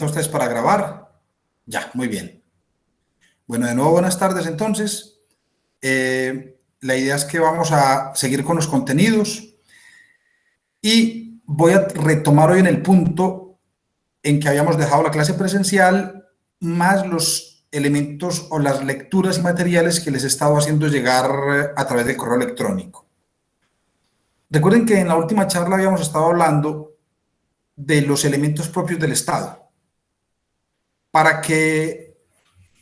¿Habilita ustedes para grabar? Ya, muy bien. Bueno, de nuevo buenas tardes entonces. La idea es que vamos a seguir con los contenidos y voy a retomar hoy en el punto en que habíamos dejado la clase presencial, más los elementos o las lecturas y materiales que les he estado haciendo llegar a través del correo electrónico. Recuerden que en la última charla habíamos estado hablando de los elementos propios del Estado. Para que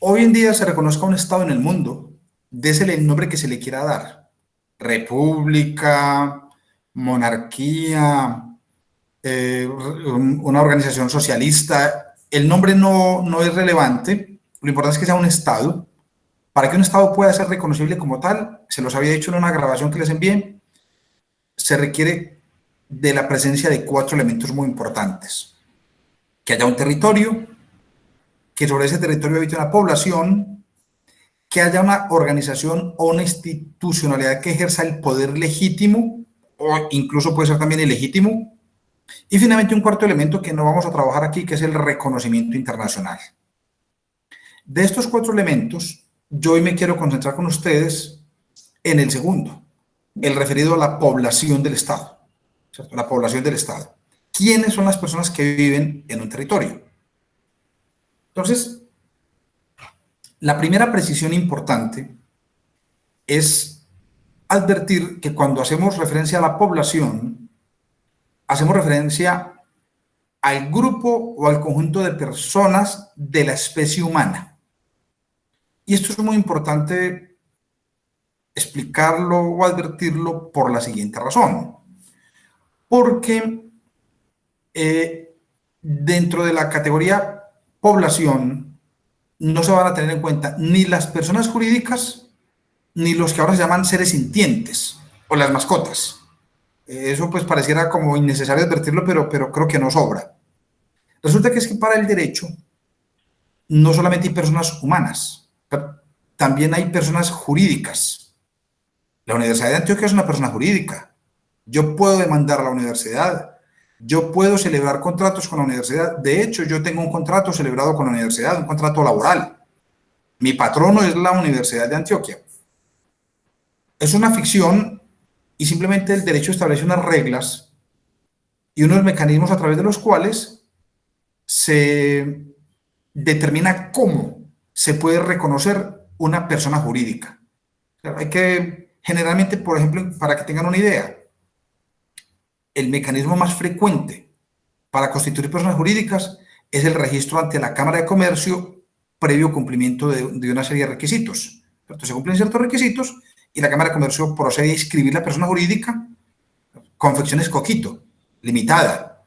hoy en día se reconozca un Estado en el mundo, désele el nombre que se le quiera dar. República, monarquía, una organización socialista. El nombre no es relevante. Lo importante es que sea un Estado. Para que un Estado pueda ser reconocible como tal, se los había dicho en una grabación que les envié, se requiere de la presencia de 4 elementos muy importantes. Que haya un territorio, que sobre ese territorio habite una población, que haya una organización o una institucionalidad que ejerza el poder legítimo, o incluso puede ser también ilegítimo, y finalmente un cuarto elemento que no vamos a trabajar aquí, que es el reconocimiento internacional. De estos 4 elementos, yo hoy me quiero concentrar con ustedes en el segundo, el referido a la población del Estado, ¿cierto? La población del Estado. ¿Quiénes son las personas que viven en un territorio? Entonces, la primera precisión importante es advertir que cuando hacemos referencia a la población, hacemos referencia al grupo o al conjunto de personas de la especie humana. Y esto es muy importante explicarlo o advertirlo por la siguiente razón. Porque dentro de la categoría población no se van a tener en cuenta ni las personas jurídicas ni los que ahora se llaman seres sintientes o las mascotas. Eso pues pareciera como innecesario advertirlo, pero creo que no sobra. Resulta que es que para el derecho no solamente hay personas humanas, también hay personas jurídicas. La Universidad de Antioquia es una persona jurídica. Yo puedo demandar a la universidad, yo puedo celebrar contratos con la universidad. De hecho, yo tengo un contrato celebrado con la universidad, un contrato laboral. Mi patrono es la Universidad de Antioquia. Es una ficción y simplemente el derecho establece unas reglas y unos mecanismos a través de los cuales se determina cómo se puede reconocer una persona jurídica. Hay que, generalmente, por ejemplo, para que tengan una idea, el mecanismo más frecuente para constituir personas jurídicas es el registro ante la Cámara de Comercio previo cumplimiento de una serie de requisitos. Entonces, se cumplen ciertos requisitos y la Cámara de Comercio procede a inscribir la persona jurídica. Confecciones Coquito, limitada,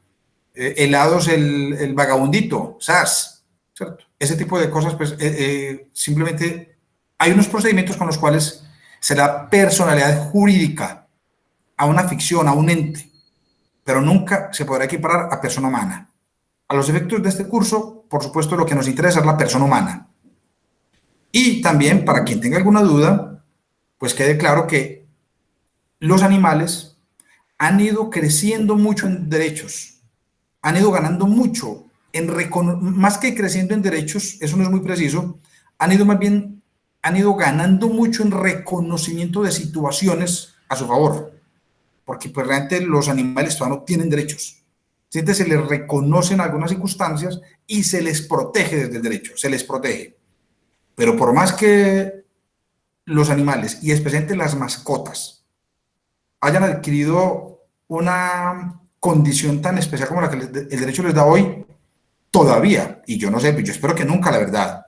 helados el vagabundito, SAS, ¿cierto? Ese tipo de cosas, pues simplemente hay unos procedimientos con los cuales se da personalidad jurídica a una ficción, a un ente, pero nunca se podrá equiparar a persona humana. A los efectos de este curso, por supuesto, lo que nos interesa es la persona humana. Y también, para quien tenga alguna duda, pues quede claro que los animales han ido creciendo mucho en derechos, han ido ganando mucho, más que creciendo en derechos, eso no es muy preciso, han ido ganando mucho en reconocimiento de situaciones a su favor, porque pues realmente los animales todavía no tienen derechos. Entonces se les reconocen algunas circunstancias y se les protege desde el derecho, se les protege. Pero por más que los animales, y especialmente las mascotas, hayan adquirido una condición tan especial como la que el derecho les da hoy, todavía, y yo no sé, yo espero que nunca, la verdad,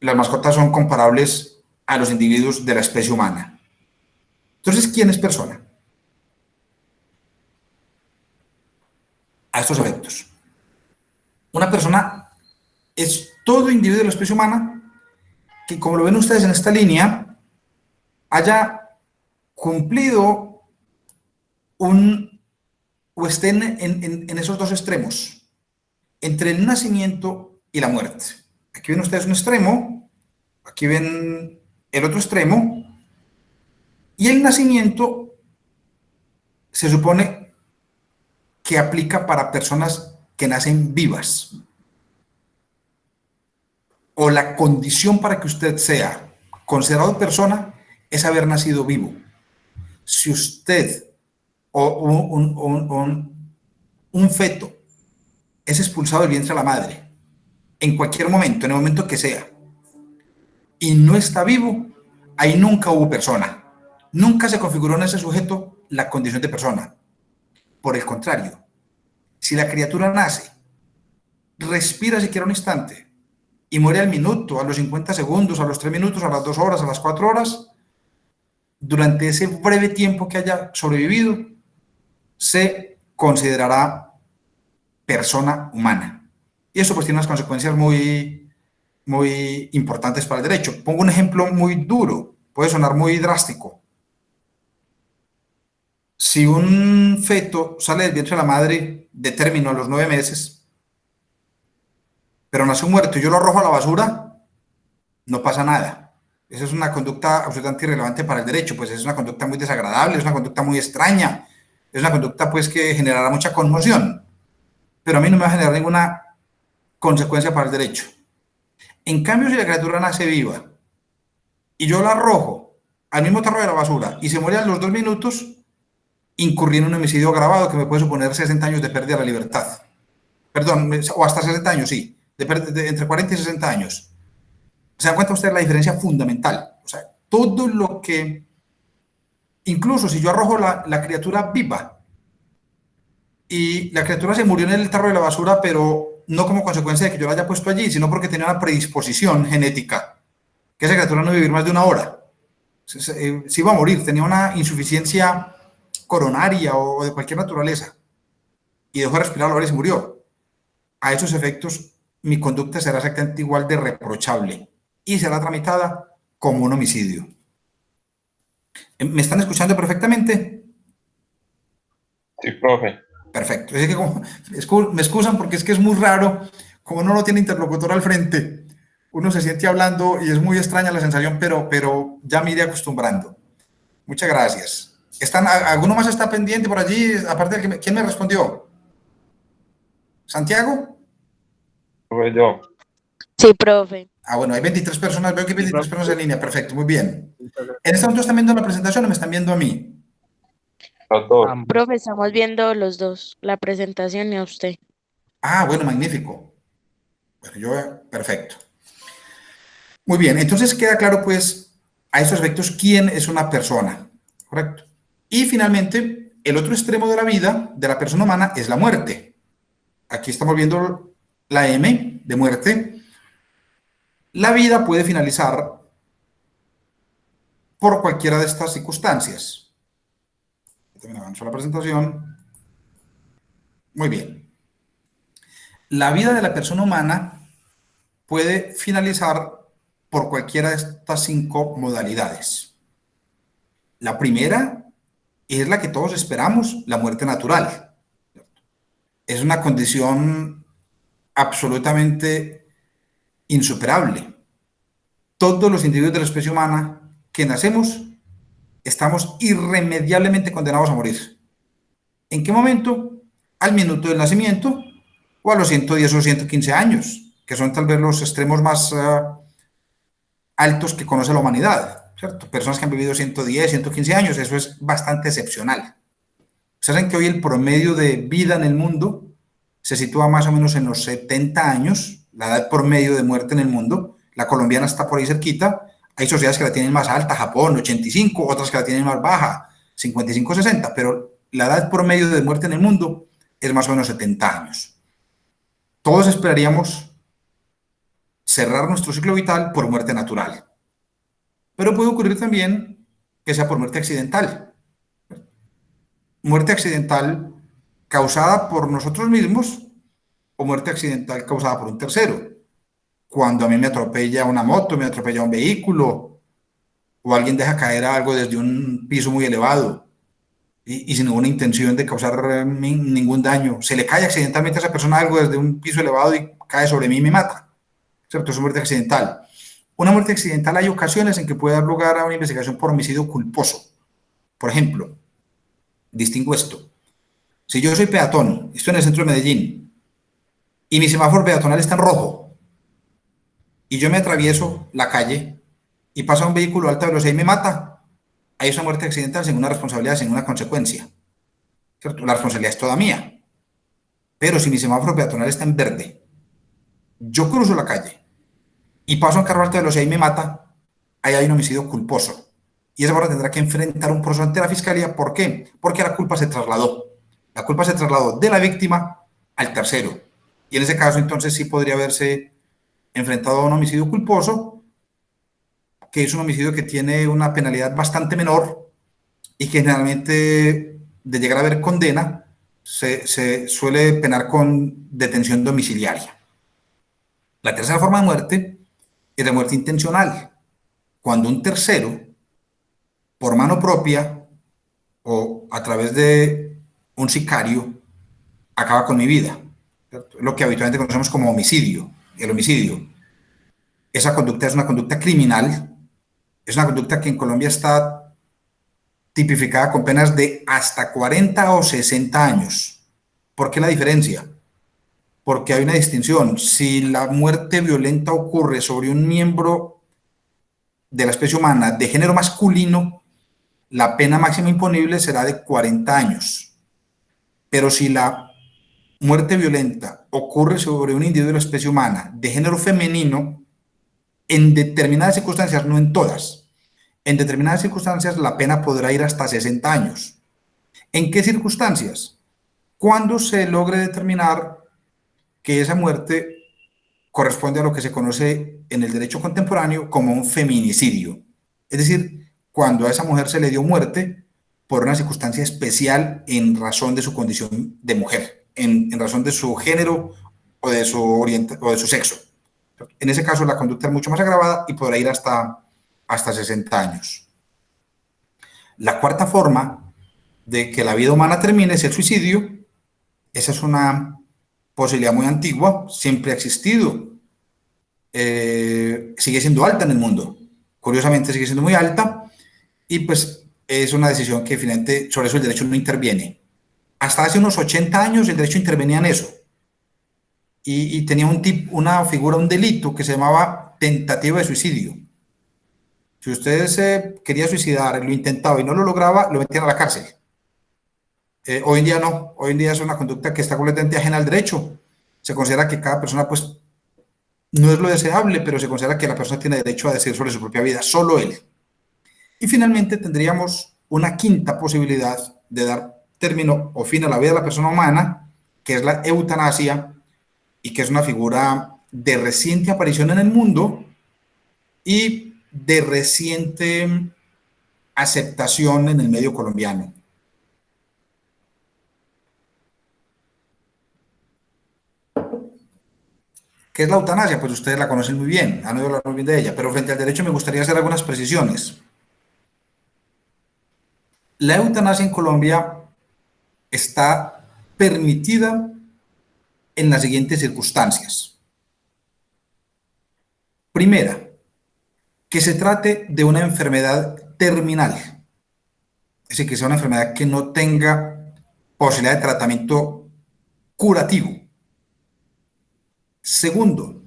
las mascotas son comparables a los individuos de la especie humana. Entonces, ¿quién es persona? A estos efectos. Una persona es todo individuo de la especie humana que, como lo ven ustedes en esta línea, haya cumplido o esté en esos dos extremos, entre el nacimiento y la muerte. Aquí ven ustedes un extremo, aquí ven el otro extremo, y el nacimiento se supone que aplica para personas que nacen vivas, o la condición para que usted sea considerado persona es haber nacido vivo. Si usted o un feto es expulsado del vientre de la madre en cualquier momento, en el momento que sea, y no está vivo, ahí nunca hubo persona. Nunca se configuró en ese sujeto la condición de persona. Por el contrario, si la criatura nace, respira siquiera un instante y muere al minuto, a los 50 segundos, a los 3 minutos, a las 2 horas, a las 4 horas, durante ese breve tiempo que haya sobrevivido, se considerará persona humana. Y eso pues tiene unas consecuencias muy importantes para el derecho. Pongo un ejemplo muy duro, puede sonar muy drástico. Si un feto sale del vientre de la madre de término a los 9 meses, pero nació muerto y yo lo arrojo a la basura, no pasa nada. Esa es una conducta absolutamente irrelevante para el derecho, pues es una conducta muy desagradable, es una conducta muy extraña, es una conducta pues que generará mucha conmoción, pero a mí no me va a generar ninguna consecuencia para el derecho. En cambio, si la criatura nace viva y yo la arrojo al mismo tarro de la basura y se muere a los 2 minutos, incurrí en un homicidio agravado que me puede suponer 60 años de pérdida de la libertad. Perdón, o hasta 60 años, sí, entre 40 y 60 años. ¿Se dan cuenta ustedes la diferencia fundamental? O sea, todo lo que, incluso si yo arrojo la criatura viva y la criatura se murió en el tarro de la basura, pero no como consecuencia de que yo la haya puesto allí, sino porque tenía una predisposición genética, que esa criatura no iba a vivir más de 1 hora. Se iba a morir, tenía una insuficiencia coronaria o de cualquier naturaleza y dejó de respirar a la hora y se murió. A esos efectos, mi conducta será exactamente igual de reprochable y será tramitada como un homicidio. ¿Me están escuchando perfectamente? Sí, profe. Perfecto. Es que me excusan porque es que es muy raro, como uno no tiene interlocutor al frente, uno se siente hablando y es muy extraña la sensación, pero ya me iré acostumbrando. Muchas gracias. ¿Alguno más está pendiente por allí? Aparte de ¿quién me respondió? ¿Santiago? Profe, yo. Sí, profe. Bueno, hay 23 personas, veo que hay 23 personas en línea, perfecto, muy bien. Muchas ¿En este momento están viendo la presentación o me están viendo a mí? A todos. ambos. Profe, estamos viendo los dos, la presentación y a usted. Bueno, magnífico. Bueno, perfecto. Muy bien, entonces queda claro, pues, a esos efectos, quién es una persona, ¿correcto? Y finalmente, el otro extremo de la vida de la persona humana es la muerte. Aquí estamos viendo la M de muerte. La vida puede finalizar por cualquiera de estas circunstancias. También avanzo la presentación. Muy bien. La vida de la persona humana puede finalizar por cualquiera de estas 5 modalidades. La primera es la que todos esperamos, la muerte natural. Es una condición absolutamente insuperable. Todos los individuos de la especie humana que nacemos estamos irremediablemente condenados a morir. ¿En qué momento? Al minuto del nacimiento o a los 110 o 115 años, que son tal vez los extremos más altos que conoce la humanidad, ¿cierto? Personas que han vivido 110, 115 años, eso es bastante excepcional. Saben que hoy el promedio de vida en el mundo se sitúa más o menos en los 70 años, la edad promedio de muerte en el mundo. La colombiana está por ahí cerquita. Hay sociedades que la tienen más alta, Japón, 85, otras que la tienen más baja, 55, 60, pero la edad promedio de muerte en el mundo es más o menos 70 años. Todos esperaríamos cerrar nuestro ciclo vital por muerte natural, pero puede ocurrir también que sea por muerte accidental. Muerte accidental causada por nosotros mismos o muerte accidental causada por un tercero. Cuando a mí me atropella una moto, me atropella un vehículo, o alguien deja caer algo desde un piso muy elevado y sin ninguna intención de causar ningún daño. Se le cae accidentalmente a esa persona algo desde un piso elevado y cae sobre mí y me mata. ¿Cierto? Es una muerte accidental. Una muerte accidental hay ocasiones en que puede dar lugar a una investigación por homicidio culposo. Por ejemplo, distingo esto. Si yo soy peatón, estoy en el centro de Medellín, y mi semáforo peatonal está en rojo, y yo me atravieso la calle y pasa un vehículo a alta velocidad y me mata, ahí es una muerte accidental sin una responsabilidad, sin una consecuencia, ¿cierto? La responsabilidad es toda mía. Pero si mi semáforo peatonal está en verde, yo cruzo la calle y paso un carro a alta velocidad y me mata, ahí hay un homicidio culposo. Y esa persona tendrá que enfrentar un proceso ante la fiscalía. ¿Por qué? Porque la culpa se trasladó. La culpa se trasladó de la víctima al tercero. Y en ese caso, entonces, sí podría haberse enfrentado a un homicidio culposo, que es un homicidio que tiene una penalidad bastante menor y que generalmente, de llegar a haber condena, se suele penar con detención domiciliaria. La tercera forma de muerte es la muerte intencional, cuando un tercero, por mano propia o a través de un sicario, acaba con mi vida, ¿cierto? Lo que habitualmente conocemos como homicidio, el homicidio. Esa conducta es una conducta criminal, es una conducta que en Colombia está tipificada con penas de hasta 40 o 60 años. ¿Por qué la diferencia? Porque hay una distinción. Si la muerte violenta ocurre sobre un miembro de la especie humana de género masculino, la pena máxima imponible será de 40 años. Pero si la muerte violenta ocurre sobre un individuo de la especie humana de género femenino, en determinadas circunstancias, no en todas, en determinadas circunstancias la pena podrá ir hasta 60 años. ¿En qué circunstancias? Cuando se logre determinar que esa muerte corresponde a lo que se conoce en el derecho contemporáneo como un feminicidio. Es decir, cuando a esa mujer se le dio muerte por una circunstancia especial en razón de su condición de mujer, en razón de su género o de su sexo. En ese caso, la conducta es mucho más agravada y podrá ir hasta 60 años. La cuarta forma de que la vida humana termine es el suicidio. Esa es una posibilidad muy antigua, siempre ha existido. Sigue siendo alta en el mundo. Curiosamente sigue siendo muy alta y pues es una decisión que finalmente sobre eso el derecho no interviene. Hasta hace unos 80 años el derecho intervenía en eso y tenía una figura, un delito que se llamaba tentativa de suicidio. Si usted se quería suicidar, lo intentaba y no lo lograba, lo metían a la cárcel. Hoy en día no, hoy en día es una conducta que está completamente ajena al derecho. Se considera que cada persona pues no es lo deseable, pero se considera que la persona tiene derecho a decidir sobre su propia vida, solo él. Y finalmente tendríamos una quinta posibilidad de dar término o fin a la vida de la persona humana, que es la eutanasia, y que es una figura de reciente aparición en el mundo y de reciente aceptación en el medio colombiano. ¿Qué es la eutanasia? Pues ustedes la conocen muy bien, han oído hablar muy bien de ella, pero frente al derecho me gustaría hacer algunas precisiones. La eutanasia en Colombia está permitida en las siguientes circunstancias. Primera, que se trate de una enfermedad terminal, es decir, que sea una enfermedad que no tenga posibilidad de tratamiento curativo. Segundo,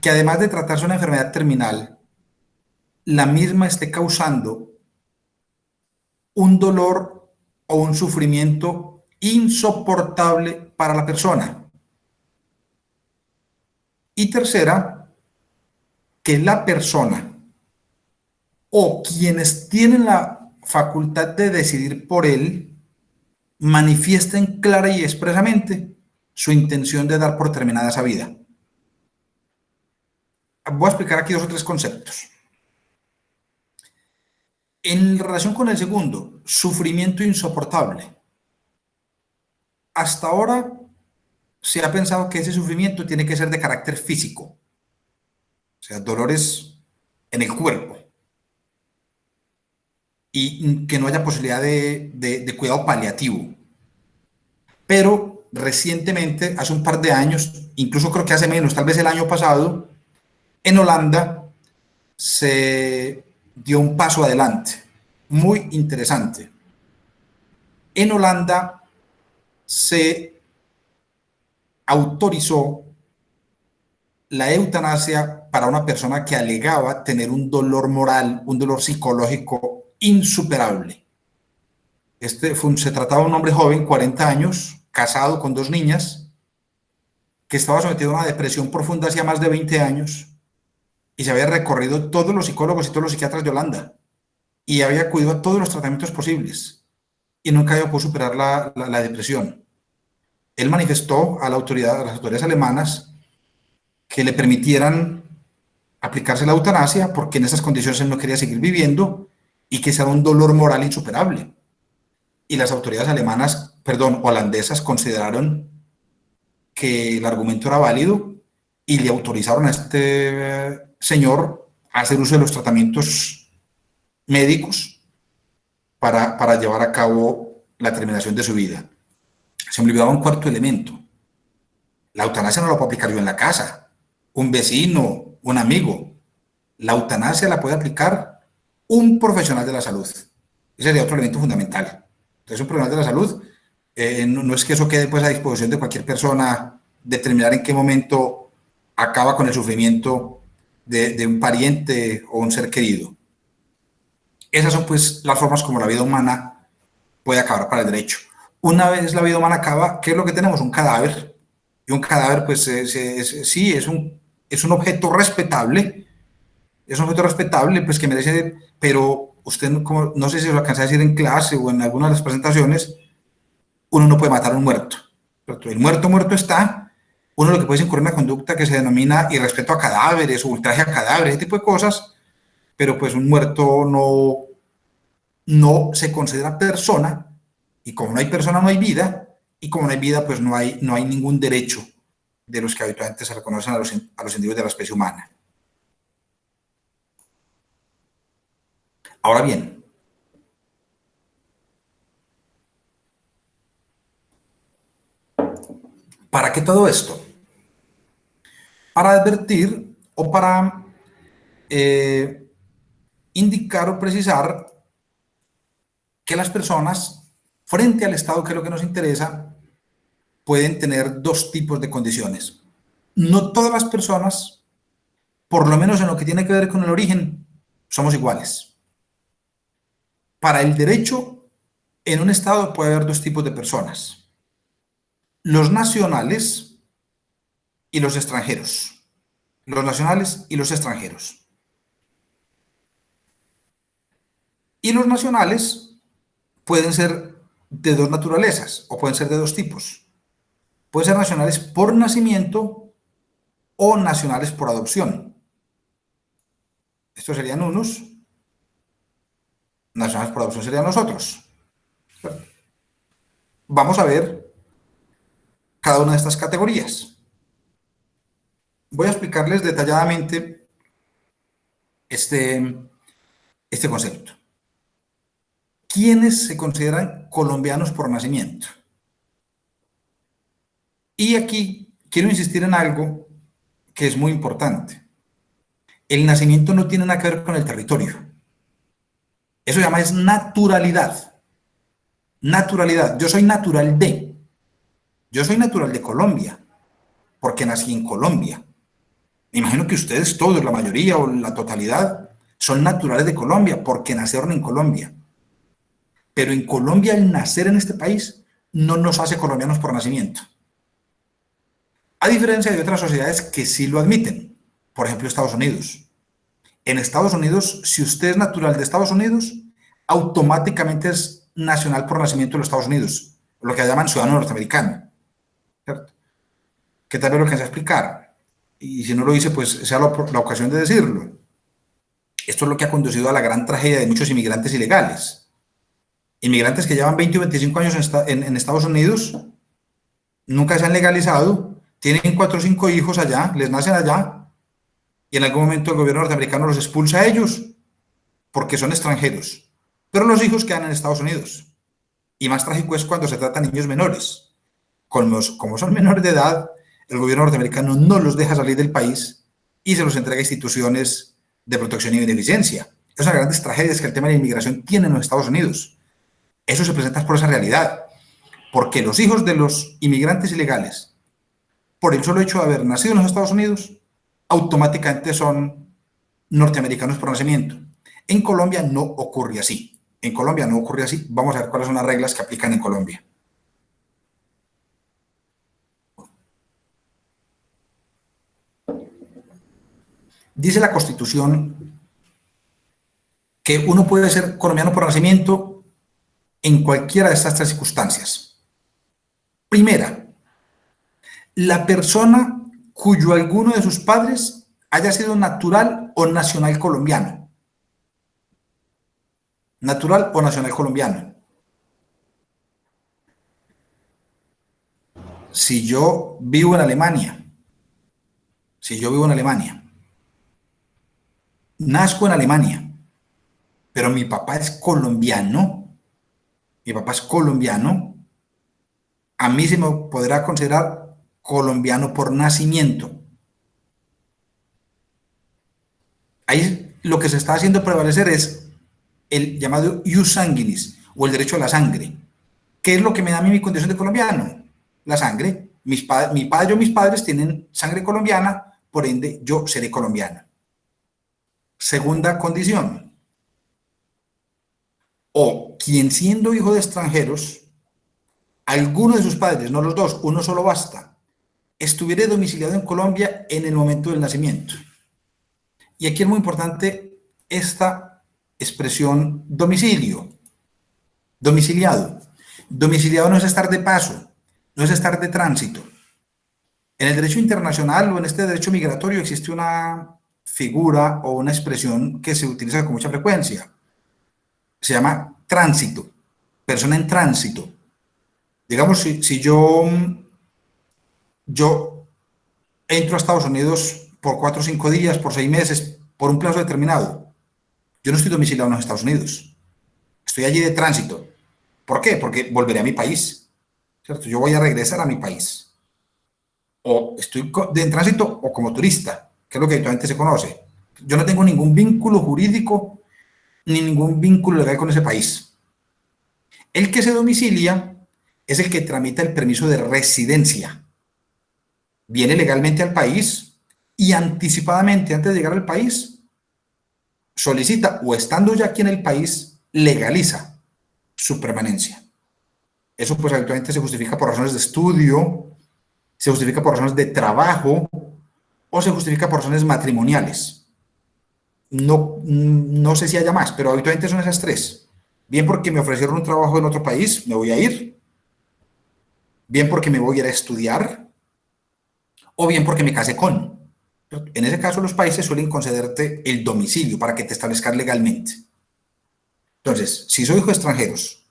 que además de tratarse una enfermedad terminal, la misma esté causando un dolor o un sufrimiento insoportable para la persona. Y tercera, que la persona o quienes tienen la facultad de decidir por él manifiesten clara y expresamente su intención de dar por terminada esa vida. Voy a explicar aquí dos o tres conceptos. En relación con el segundo, sufrimiento insoportable. Hasta ahora se ha pensado que ese sufrimiento tiene que ser de carácter físico, o sea, dolores en el cuerpo, y que no haya posibilidad de cuidado paliativo. Pero recientemente, hace un par de años, incluso creo que hace menos, tal vez el año pasado, en Holanda se dio un paso adelante, muy interesante. En Holanda se autorizó la eutanasia para una persona que alegaba tener un dolor moral, un dolor psicológico insuperable. Se trataba de un hombre joven, 40 años, casado con 2 niñas, que estaba sometido a una depresión profunda hacía más de 20 años y se había recorrido todos los psicólogos y todos los psiquiatras de Holanda y había acudido a todos los tratamientos posibles y nunca había podido superar la depresión. Él manifestó a las autoridades alemanas que le permitieran aplicarse la eutanasia porque en esas condiciones él no quería seguir viviendo y que era un dolor moral insuperable. Y las autoridades holandesas consideraron que el argumento era válido y le autorizaron a este señor a hacer uso de los tratamientos médicos para llevar a cabo la terminación de su vida. Se me olvidaba un cuarto elemento. La eutanasia no la puedo aplicar yo en la casa, un vecino, un amigo. La eutanasia la puede aplicar un profesional de la salud. Ese sería otro elemento fundamental. Entonces, un profesional de la salud, no es que eso quede pues a disposición de cualquier persona determinar en qué momento acaba con el sufrimiento de un pariente o un ser querido. Esas son pues las formas como la vida humana puede acabar para el derecho. Una vez la vida humana acaba, ¿qué es lo que tenemos? Un cadáver. Y un cadáver pues sí, es un objeto respetable. Es un objeto respetable pues que merece, pero usted no sé si lo alcanza a decir en clase o en alguna de las presentaciones, uno no puede matar a un muerto. El muerto está. Uno lo que puede es incurrir en una conducta que se denomina irrespeto a cadáveres o ultraje a cadáveres, ese tipo de cosas, pero pues un muerto no se considera persona, y como no hay persona no hay vida, y como no hay vida pues no hay ningún derecho de los que habitualmente se reconocen a los individuos de la especie humana. Ahora bien, ¿para qué todo esto? Para advertir o para indicar o precisar que las personas, frente al Estado, que es lo que nos interesa, pueden tener 2 tipos de condiciones. No todas las personas, por lo menos en lo que tiene que ver con el origen, somos iguales. Para el derecho, en un Estado puede haber 2 tipos de personas: los nacionales y los extranjeros. Los nacionales y los extranjeros. Y los nacionales pueden ser de 2 naturalezas o pueden ser de 2 tipos. Pueden ser nacionales por nacimiento o nacionales por adopción. Estos serían unos, nacionales por adopción serían los otros. Vamos a ver cada una de estas categorías. Voy a explicarles detalladamente este concepto. ¿Quiénes se consideran colombianos por nacimiento? Y aquí quiero insistir en algo que es muy importante. El nacimiento no tiene nada que ver con el territorio. Eso se llama es naturalidad. Naturalidad. Yo soy natural de. Yo soy natural de Colombia, porque nací en Colombia. Me imagino que ustedes todos, la mayoría o la totalidad, son naturales de Colombia porque nacieron en Colombia. Pero en Colombia el nacer en este país no nos hace colombianos por nacimiento. A diferencia de otras sociedades que sí lo admiten. Por ejemplo, Estados Unidos. En Estados Unidos, si usted es natural de Estados Unidos, automáticamente es nacional por nacimiento de los Estados Unidos, lo que llaman ciudadano norteamericano. ¿Cierto? Que tal vez lo que se explicar. Y si no lo hice, pues sea la ocasión de decirlo. Esto es lo que ha conducido a la gran tragedia de muchos inmigrantes ilegales. Inmigrantes que llevan 20 o 25 años en Estados Unidos, nunca se han legalizado, tienen 4 o 5 hijos allá, les nacen allá, y en algún momento el gobierno norteamericano los expulsa a ellos porque son extranjeros. Pero los hijos quedan en Estados Unidos. Y más trágico es cuando se trata de niños menores. Como son menores de edad, el gobierno norteamericano no los deja salir del país y se los entrega a instituciones de protección y beneficencia. Es una de las grandes tragedias que el tema de la inmigración tiene en los Estados Unidos. Eso se presenta por esa realidad, porque los hijos de los inmigrantes ilegales por el solo hecho de haber nacido en los Estados Unidos, automáticamente son norteamericanos por nacimiento. En Colombia no ocurre así. En Colombia no ocurre así. Vamos a ver cuáles son las reglas que aplican en Colombia. Dice la Constitución que uno puede ser colombiano por nacimiento en cualquiera de estas tres circunstancias. Primera, la persona cuyo alguno de sus padres haya sido natural o nacional colombiano. Natural o nacional colombiano. Si yo vivo en Alemania, nazco en Alemania, pero mi papá es colombiano, a mí se me podrá considerar colombiano por nacimiento. Ahí lo que se está haciendo prevalecer es el llamado ius sanguinis, o el derecho a la sangre. ¿Qué es lo que me da a mí mi condición de colombiano? La sangre. Mi padre o mis padres tienen sangre colombiana, por ende yo seré colombiano. Segunda condición. O quien siendo hijo de extranjeros, alguno de sus padres, no los dos, uno solo basta, estuviera domiciliado en Colombia en el momento del nacimiento. Y aquí es muy importante esta expresión domicilio, domiciliado. Domiciliado no es estar de paso, no es estar de tránsito. En el derecho internacional o en este derecho migratorio existe una figura o una expresión que se utiliza con mucha frecuencia. Se llama tránsito, persona en tránsito. Digamos, si yo entro a Estados Unidos por 4 o 5 días, por 6 meses, por un plazo determinado, yo no estoy domiciliado en los Estados Unidos. Estoy allí de tránsito. ¿Por qué? Porque volveré a mi país, ¿cierto? Yo voy a regresar a mi país. O estoy de tránsito o como turista, que es lo que habitualmente se conoce. Yo no tengo ningún vínculo jurídico ni ningún vínculo legal con ese país. El que se domicilia es el que tramita el permiso de residencia. Viene legalmente al país y anticipadamente, antes de llegar al país, solicita, o estando ya aquí en el país, legaliza su permanencia. Eso pues habitualmente se justifica por razones de estudio, se justifica por razones de trabajo o se justifica por razones matrimoniales. No sé si haya más, pero habitualmente son esas tres. Bien porque me ofrecieron un trabajo en otro país, me voy a ir. Bien porque me voy a ir a estudiar. O bien porque me casé con. En ese caso, los países suelen concederte el domicilio para que te establezcas legalmente. Entonces, si soy hijo de extranjeros,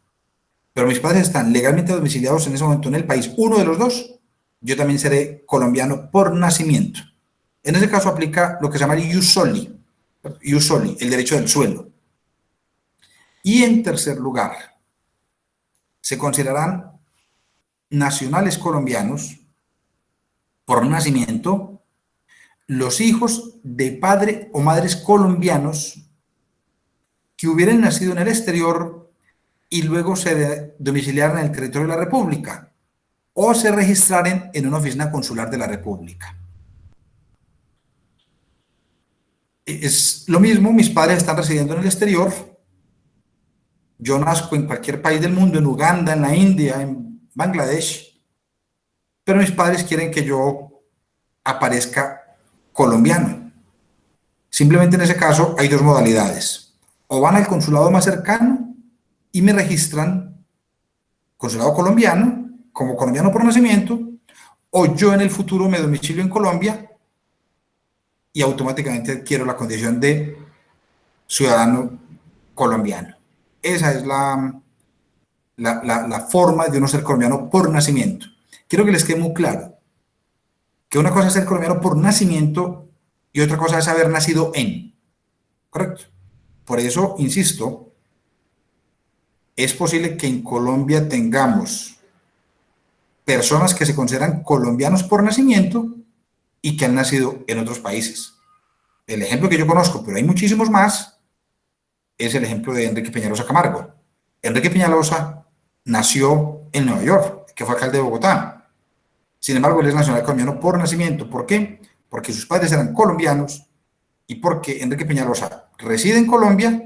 pero mis padres están legalmente domiciliados en ese momento en el país, uno de los dos, yo también seré colombiano por nacimiento. En ese caso aplica lo que se llama el ius soli, el derecho del suelo. Y en tercer lugar, se considerarán nacionales colombianos por nacimiento los hijos de padre o madres colombianos que hubieran nacido en el exterior y luego se domiciliaran en el territorio de la República o se registraren en una oficina consular de la República. Es lo mismo, mis padres están residiendo en el exterior, yo nazco en cualquier país del mundo, en Uganda, en la India, en Bangladesh, pero mis padres quieren que yo aparezca colombiano. Simplemente en ese caso hay dos modalidades. O van al consulado más cercano y me registran consulado colombiano, como colombiano por nacimiento, o yo en el futuro me domicilio en Colombia y automáticamente adquiero la condición de ciudadano colombiano. Esa es la forma de uno ser colombiano por nacimiento. Quiero que les quede muy claro que una cosa es ser colombiano por nacimiento y otra cosa es haber nacido en. ¿Correcto? Por eso, insisto, es posible que en Colombia tengamos personas que se consideran colombianos por nacimiento y que han nacido en otros países. El ejemplo que yo conozco, pero hay muchísimos más, es el ejemplo de Enrique Peñalosa Camargo. Enrique Peñalosa nació en Nueva York, que fue alcalde de Bogotá. Sin embargo, él es nacional colombiano por nacimiento. ¿Por qué? Porque sus padres eran colombianos y porque Enrique Peñalosa reside en Colombia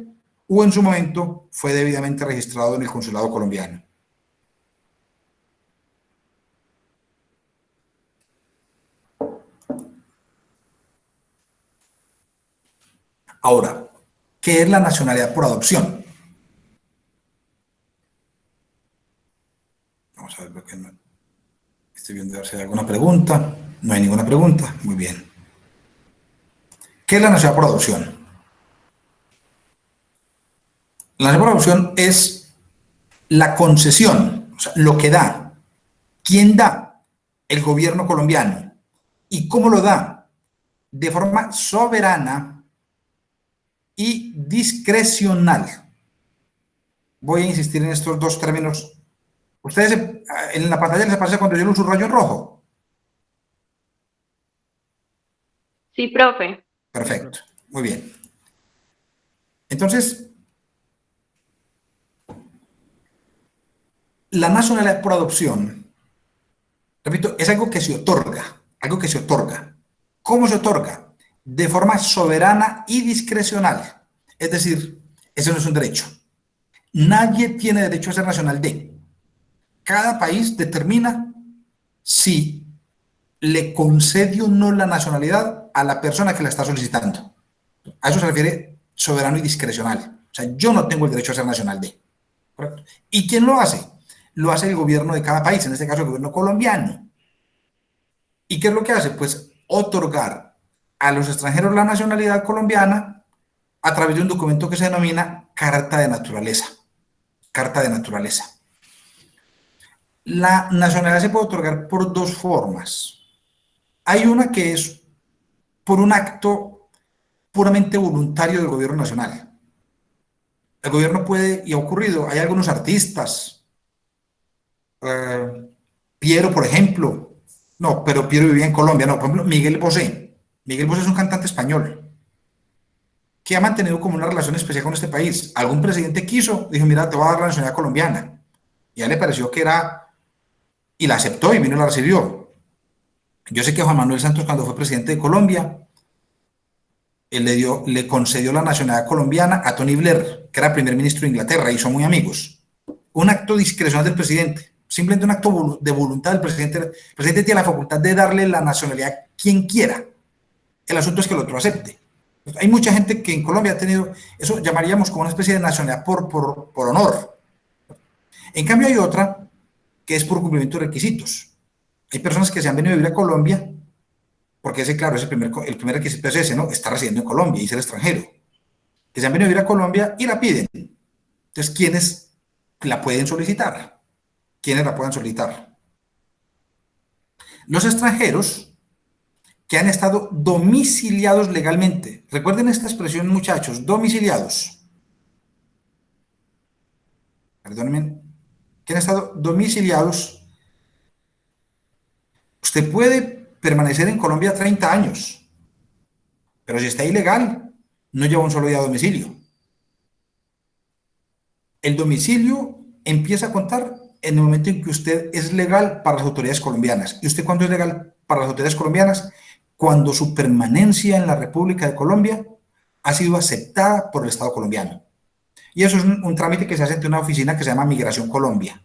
o en su momento fue debidamente registrado en el consulado colombiano. Ahora, ¿qué es la nacionalidad por adopción? Vamos a ver, porque no, estoy viendo a ver si hay alguna pregunta. No hay ninguna pregunta. Muy bien. ¿Qué es la nacionalidad por adopción? La nacionalidad por adopción es la concesión, o sea, lo que da. ¿Quién da? El gobierno colombiano. ¿Y cómo lo da? De forma soberana y discrecional. Voy a insistir en estos dos términos. Ustedes en la pantalla les aparece cuando yo lo subrayo en rojo. Sí, profe. Perfecto, muy bien. Entonces, la nacionalidad por adopción, repito, es algo que se otorga, algo que se otorga. ¿Cómo se otorga? De forma soberana y discrecional. Es decir, eso no es un derecho. Nadie tiene derecho a ser nacional de. Cada país determina si le concede o no la nacionalidad a la persona que la está solicitando. A eso se refiere soberano y discrecional. O sea, yo no tengo el derecho a ser nacional de. ¿Correcto? ¿Y quién lo hace? Lo hace el gobierno de cada país, en este caso el gobierno colombiano. ¿Y qué es lo que hace? Pues otorgar a los extranjeros la nacionalidad colombiana a través de un documento que se denomina Carta de Naturaleza. Carta de Naturaleza. La nacionalidad se puede otorgar por dos formas. Hay una que es por un acto puramente voluntario del gobierno nacional. El gobierno puede, y ha ocurrido, hay algunos artistas, Piero, por ejemplo, no, pero Piero vivía en Colombia, no, por ejemplo, Miguel Bosé. Miguel Bosé es un cantante español que ha mantenido como una relación especial con este país. Algún presidente quiso, dijo, mira, te voy a dar la nacionalidad colombiana. Y a él le pareció que era, y la aceptó y vino y la recibió. Yo sé que Juan Manuel Santos, cuando fue presidente de Colombia, él le concedió la nacionalidad colombiana a Tony Blair, que era primer ministro de Inglaterra, y son muy amigos. Un acto discrecional del presidente, simplemente un acto de voluntad del presidente. El presidente tiene la facultad de darle la nacionalidad a quien quiera. El asunto es que el otro acepte. Hay mucha gente que en Colombia ha tenido, eso llamaríamos como una especie de nacionalidad por honor. En cambio hay otra que es por cumplimiento de requisitos. Hay personas que se han venido a vivir a Colombia porque ese, claro, el primer requisito es ese, ¿no? Está residiendo en Colombia y ser extranjero. Que se han venido a vivir a Colombia y la piden. Entonces, ¿quiénes la pueden solicitar? ¿Quiénes la pueden solicitar? Los extranjeros que han estado domiciliados legalmente. Recuerden esta expresión, muchachos, domiciliados. Perdónenme. Que han estado domiciliados. Usted puede permanecer en Colombia 30 años, pero si está ilegal, no lleva un solo día a domicilio. El domicilio empieza a contar en el momento en que usted es legal para las autoridades colombianas. ¿Y usted cuándo es legal para las autoridades colombianas? Cuando su permanencia en la República de Colombia ha sido aceptada por el Estado colombiano. Y eso es un trámite que se hace ante una oficina que se llama Migración Colombia.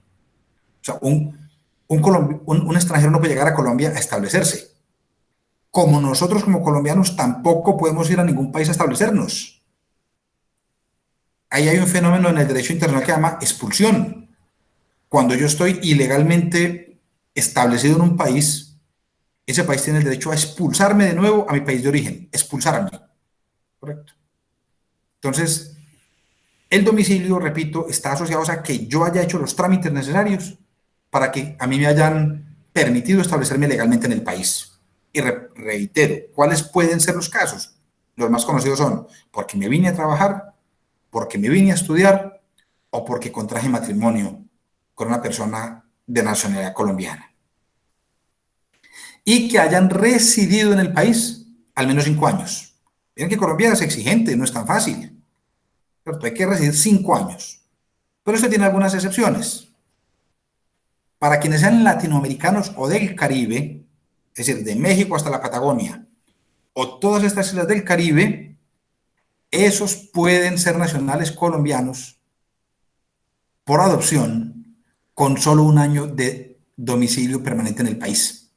O sea, un extranjero no puede llegar a Colombia a establecerse. Como nosotros como colombianos tampoco podemos ir a ningún país a establecernos. Ahí hay un fenómeno en el derecho internacional que se llama expulsión. Cuando yo estoy ilegalmente establecido en un país, ese país tiene el derecho a expulsarme de nuevo a mi país de origen, expulsarme. ¿Correcto? Entonces, el domicilio, repito, está asociado a que yo haya hecho los trámites necesarios para que a mí me hayan permitido establecerme legalmente en el país. Y reitero, ¿cuáles pueden ser los casos? Los más conocidos son porque me vine a trabajar, porque me vine a estudiar o porque contraje matrimonio con una persona de nacionalidad colombiana. Y que hayan residido en el país al menos 5 años. Miren que Colombia es exigente, no es tan fácil. Pero hay que residir 5 años. Pero esto tiene algunas excepciones. para quienes sean latinoamericanos o del Caribe, es decir, de México hasta la Patagonia, o todas estas islas del Caribe, esos pueden ser nacionales colombianos por adopción con solo un año de domicilio permanente en el país.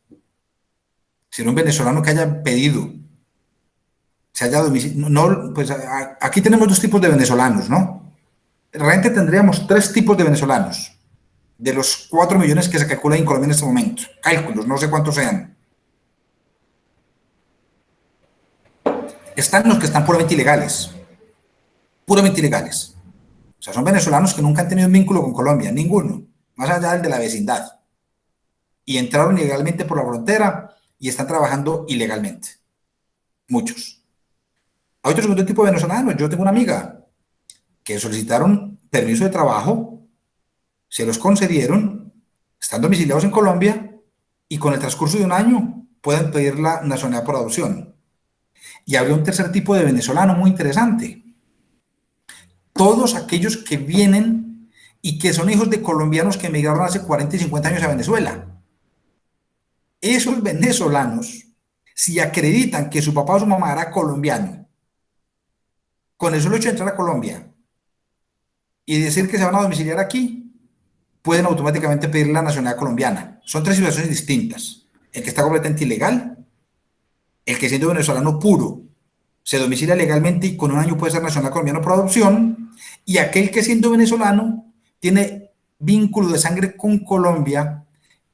Si no, un venezolano que haya pedido, se haya domicilio, no, pues aquí tenemos dos tipos de venezolanos, ¿no? Realmente tendríamos tres tipos de venezolanos, de los 4 millones que se calculan en Colombia en este momento. Cálculos, no sé cuántos sean. Están los que están puramente ilegales. Puramente ilegales. O sea, son venezolanos que nunca han tenido un vínculo con Colombia, ninguno, más allá del de la vecindad. Y entraron ilegalmente por la frontera y están trabajando ilegalmente. Muchos. Hay otro segundo tipo de venezolanos. Yo tengo una amiga que solicitaron permiso de trabajo, se los concedieron, están domiciliados en Colombia y con el transcurso de un año pueden pedir la nacionalidad por adopción. Y habría un tercer tipo de venezolano muy interesante. Todos aquellos que vienen y que son hijos de colombianos que emigraron hace 40 y 50 años a Venezuela. Esos venezolanos, si acreditan que su papá o su mamá era colombiano, con el solo hecho de entrar a Colombia y decir que se van a domiciliar aquí, pueden automáticamente pedir la nacionalidad colombiana. Son tres situaciones distintas. El que está completamente ilegal, el que siendo venezolano puro se domicilia legalmente y con un año puede ser nacional colombiano por adopción, y aquel que siendo venezolano tiene vínculo de sangre con Colombia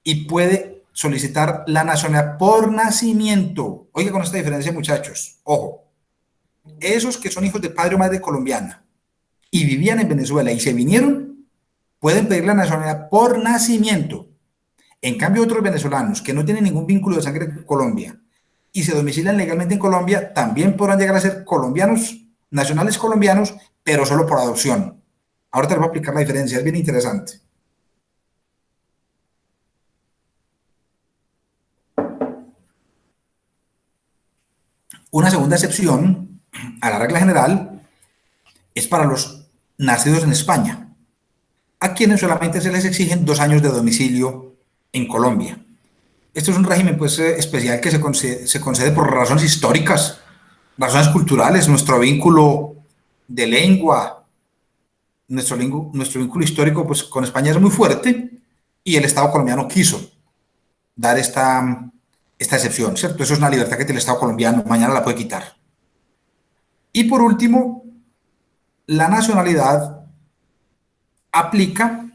y puede solicitar la nacionalidad por nacimiento. Oiga con esta diferencia, muchachos, ojo, esos que son hijos de padre o madre colombiana y vivían en Venezuela y se vinieron, pueden pedir la nacionalidad por nacimiento. En cambio, otros venezolanos que no tienen ningún vínculo de sangre con Colombia y se domicilian legalmente en Colombia, también podrán llegar a ser colombianos, nacionales colombianos, pero solo por adopción. Ahora te voy a explicar la diferencia, es bien interesante. Una segunda excepción a la regla general es para los nacidos en España, a quienes solamente se les exigen 2 años de domicilio en Colombia. Esto es un régimen pues, especial que se concede por razones históricas, razones culturales, nuestro vínculo de lengua, nuestro vínculo histórico pues, con España es muy fuerte y el Estado colombiano quiso dar esta excepción, ¿cierto? Eso es una libertad que tiene el Estado colombiano, mañana la puede quitar. Y por último, la nacionalidad aplica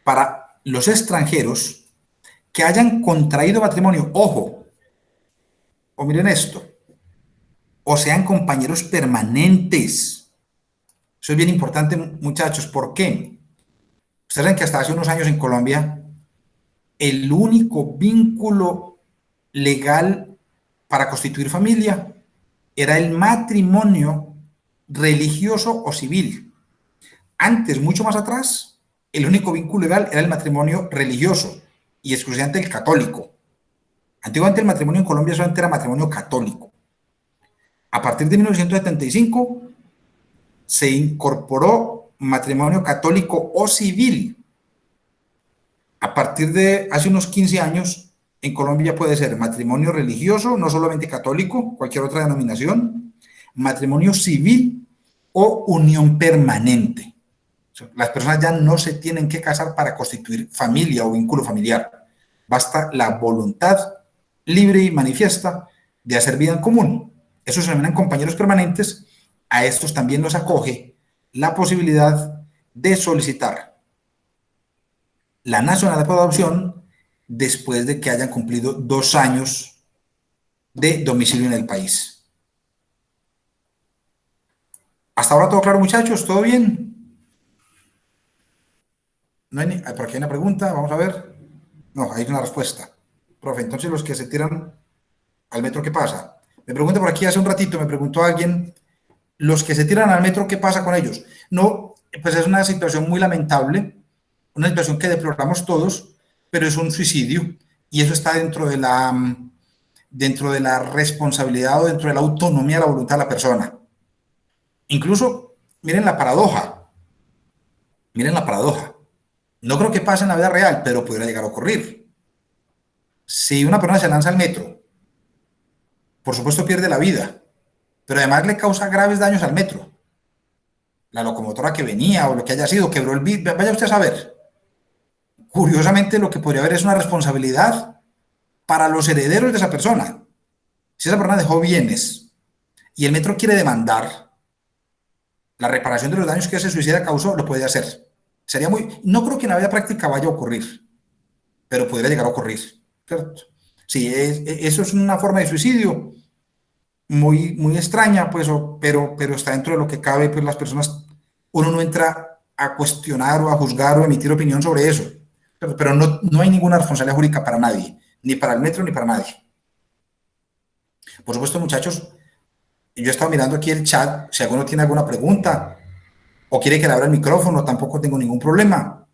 para los extranjeros que hayan contraído matrimonio, ojo, o miren esto, o sean compañeros permanentes. Eso es bien importante, muchachos. ¿Por qué? Ustedes saben que hasta hace unos años en Colombia, el único vínculo legal para constituir familia era el matrimonio religioso o civil. Antes, mucho más atrás, el único vínculo legal era el matrimonio religioso y exclusivamente el católico. Antiguamente el matrimonio en Colombia solamente era matrimonio católico. A partir de 1975 se incorporó matrimonio católico o civil. A partir de hace unos 15 años en Colombia puede ser matrimonio religioso, no solamente católico, cualquier otra denominación, matrimonio civil o unión permanente. Las personas ya no se tienen que casar para constituir familia o vínculo familiar. Basta la voluntad libre y manifiesta de hacer vida en común. Esos se denominan compañeros permanentes. A estos también los acoge la posibilidad de solicitar la nacionalidad por adopción después de que hayan cumplido 2 años de domicilio en el país. ¿Hasta ahora todo claro, muchachos? ¿Todo bien? No hay por aquí hay una pregunta, vamos a ver. No, hay una respuesta. Profe, entonces los que se tiran al metro, ¿qué pasa? Me pregunta por aquí hace un ratito, me preguntó alguien, los que se tiran al metro, ¿qué pasa con ellos? No, pues es una situación muy lamentable, una situación que deploramos todos, pero es un suicidio y eso está dentro de la responsabilidad o dentro de la autonomía de la voluntad de la persona. Incluso, miren la paradoja. No creo que pase en la vida real, pero pudiera llegar a ocurrir. Si una persona se lanza al metro, por supuesto pierde la vida, pero además le causa graves daños al metro. La locomotora que venía o lo que haya sido, quebró el vidrio, vaya usted a saber. Curiosamente, lo que podría haber es una responsabilidad para los herederos de esa persona. Si esa persona dejó bienes y el metro quiere demandar la reparación de los daños que ese suicida causó, lo puede hacer. Sería muy, no creo que en la vida práctica vaya a ocurrir, pero podría llegar a ocurrir, ¿cierto? Sí, eso es una forma de suicidio muy extraña, pues, pero está dentro de lo que cabe, pues las personas, uno no entra a cuestionar o a juzgar o emitir opinión sobre eso, pero no hay ninguna responsabilidad jurídica para nadie, ni para el metro ni para nadie. Por supuesto, muchachos, yo he estado mirando aquí el chat, si alguno tiene alguna pregunta o quiere que le abra el micrófono, tampoco tengo ningún problema,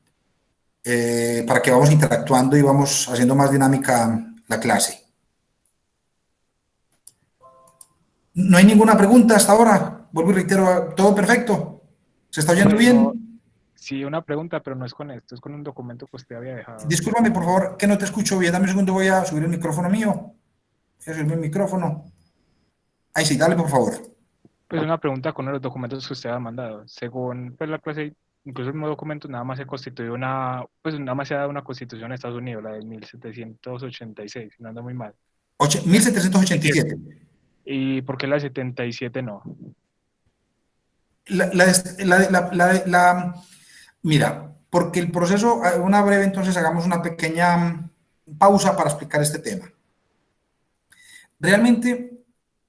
para que vamos interactuando y vamos haciendo más dinámica la clase. No hay ninguna pregunta hasta ahora. Vuelvo y reitero, todo perfecto. ¿Se está oyendo bien? Sí, una pregunta, pero no es con esto, es con un documento que usted había dejado. Discúlpame, por favor, que no te escucho bien. Dame un segundo, voy a subir el micrófono mío. Voy a subir mi micrófono. Ahí sí, dale, por favor. Pues una pregunta con los documentos que usted ha mandado. Según pues, la clase, incluso el nuevo documento, nada más se constituyó nada más se ha dado una constitución en Estados Unidos, la de 1786, si no ando muy mal. 1787. ¿Y por qué la de 77 no? Mira, porque el proceso, una breve, entonces hagamos una pequeña pausa para explicar este tema. Realmente,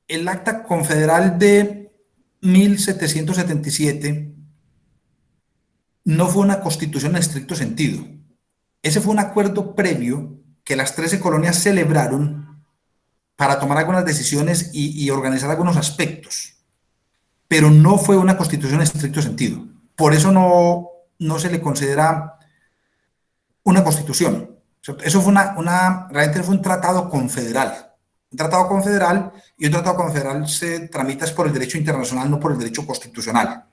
el Acta Confederal de 1777 no fue una constitución en estricto sentido. Ese fue un acuerdo previo que las 13 colonias celebraron para tomar algunas decisiones y organizar algunos aspectos, pero no fue una constitución en estricto sentido. Por eso no se le considera una constitución. Eso fue realmente fue un tratado confederal. Un tratado confederal, y un tratado confederal se tramita por el derecho internacional, no por el derecho constitucional.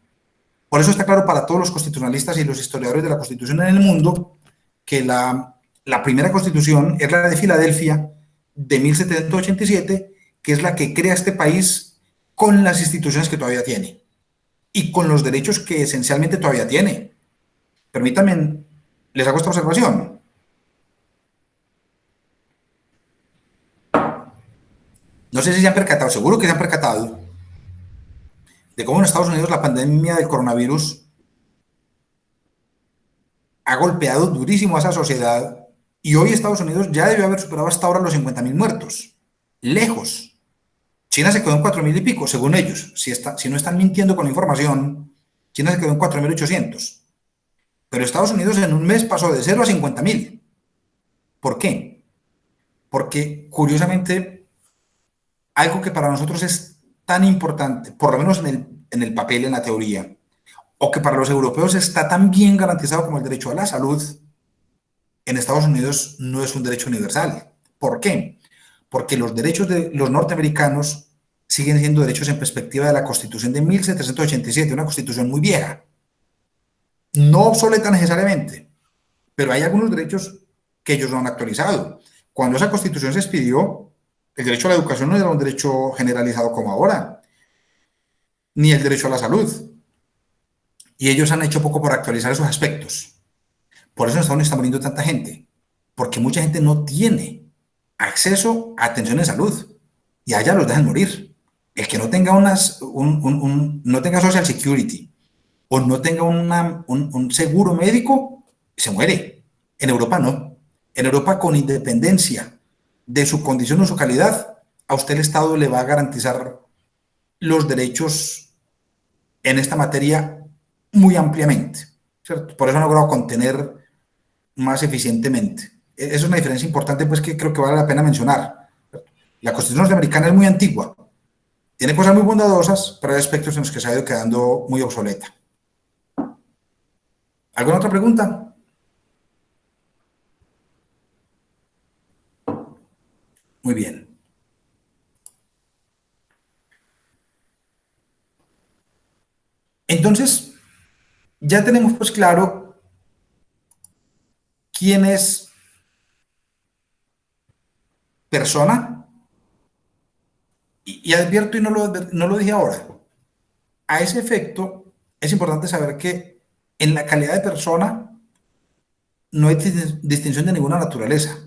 Por eso está claro para todos los constitucionalistas y los historiadores de la Constitución en el mundo que la primera Constitución es la de Filadelfia de 1787, que es la que crea este país con las instituciones que todavía tiene y con los derechos que esencialmente todavía tiene. Permítanme, les hago esta observación. No sé si se han percatado, seguro que se han percatado, de cómo en Estados Unidos la pandemia del coronavirus ha golpeado durísimo a esa sociedad y hoy Estados Unidos ya debió haber superado hasta ahora los 50.000 muertos. Lejos. China se quedó en 4.000 y pico, según ellos. Si no están mintiendo con la información, China se quedó en 4.800. Pero Estados Unidos en un mes pasó de 0 a 50.000. ¿Por qué? Porque, curiosamente, algo que para nosotros es tan importante, por lo menos en el papel, en la teoría, o que para los europeos está tan bien garantizado como el derecho a la salud, en Estados Unidos no es un derecho universal. ¿Por qué? Porque los derechos de los norteamericanos siguen siendo derechos en perspectiva de la Constitución de 1787, una constitución muy vieja, no obsoleta necesariamente, pero hay algunos derechos que ellos no han actualizado. Cuando esa constitución se expidió, el derecho a la educación no era un derecho generalizado como ahora, ni el derecho a la salud. Y ellos han hecho poco por actualizar esos aspectos. Por eso en Estados Unidos está muriendo tanta gente, porque mucha gente no tiene acceso a atención de salud y allá los dejan morir. El que no tenga no tenga Social Security o no tenga un seguro médico, se muere. En Europa no. En Europa, con independencia de su condición o su calidad, a usted el Estado le va a garantizar los derechos en esta materia muy ampliamente, ¿cierto? Por eso han logrado contener más eficientemente. Esa es una diferencia importante, pues, que creo que vale la pena mencionar. La Constitución norteamericana es muy antigua, tiene cosas muy bondadosas, pero hay aspectos en los que se ha ido quedando muy obsoleta. ¿Alguna otra pregunta? Muy bien. Entonces, ya tenemos pues claro ¿quién es persona? Y advierto, y no lo dije ahora, a ese efecto es importante saber que en la calidad de persona no hay distinción de ninguna naturaleza,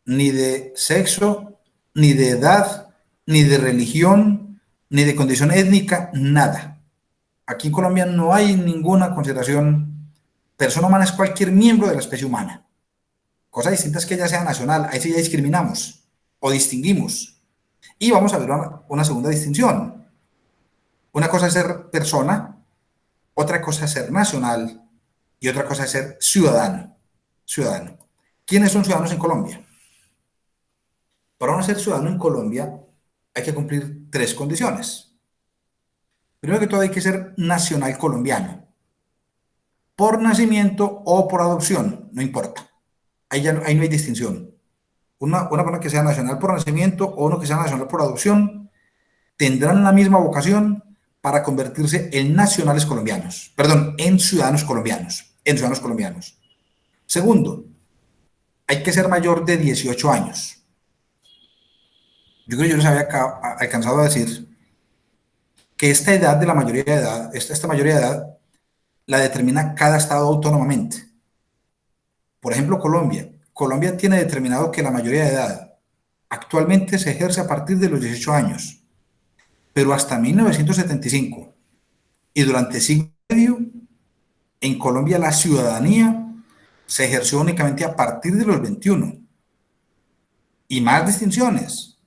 ni de sexo, ni de edad, ni de religión, ni de condición étnica, nada. Aquí en Colombia no hay ninguna consideración. Persona humana es cualquier miembro de la especie humana. Cosa distinta es que ella sea nacional, ahí sí ya discriminamos o distinguimos. Y vamos a ver una segunda distinción. Una cosa es ser persona, otra cosa es ser nacional y otra cosa es ser ciudadano. Ciudadano. ¿Quiénes son ciudadanos en Colombia? Para uno ser ciudadano en Colombia hay que cumplir 3 condiciones. Primero que todo hay que ser nacional colombiano, por nacimiento o por adopción, no importa. Ahí no hay distinción. Una persona que sea nacional por nacimiento o uno que sea nacional por adopción tendrán la misma vocación para convertirse en nacionales colombianos, perdón, en ciudadanos colombianos. Segundo, hay que ser mayor de 18 años. Yo creo que yo les había alcanzado a decir que esta edad de la mayoría de edad, esta mayoría de edad, la determina cada estado autónomamente. Por ejemplo, Colombia. Colombia tiene determinado que la mayoría de edad actualmente se ejerce a partir de los 18 años, pero hasta 1975 y durante siglo y medio, en Colombia la ciudadanía se ejerció únicamente a partir de los 21. Y más distinciones.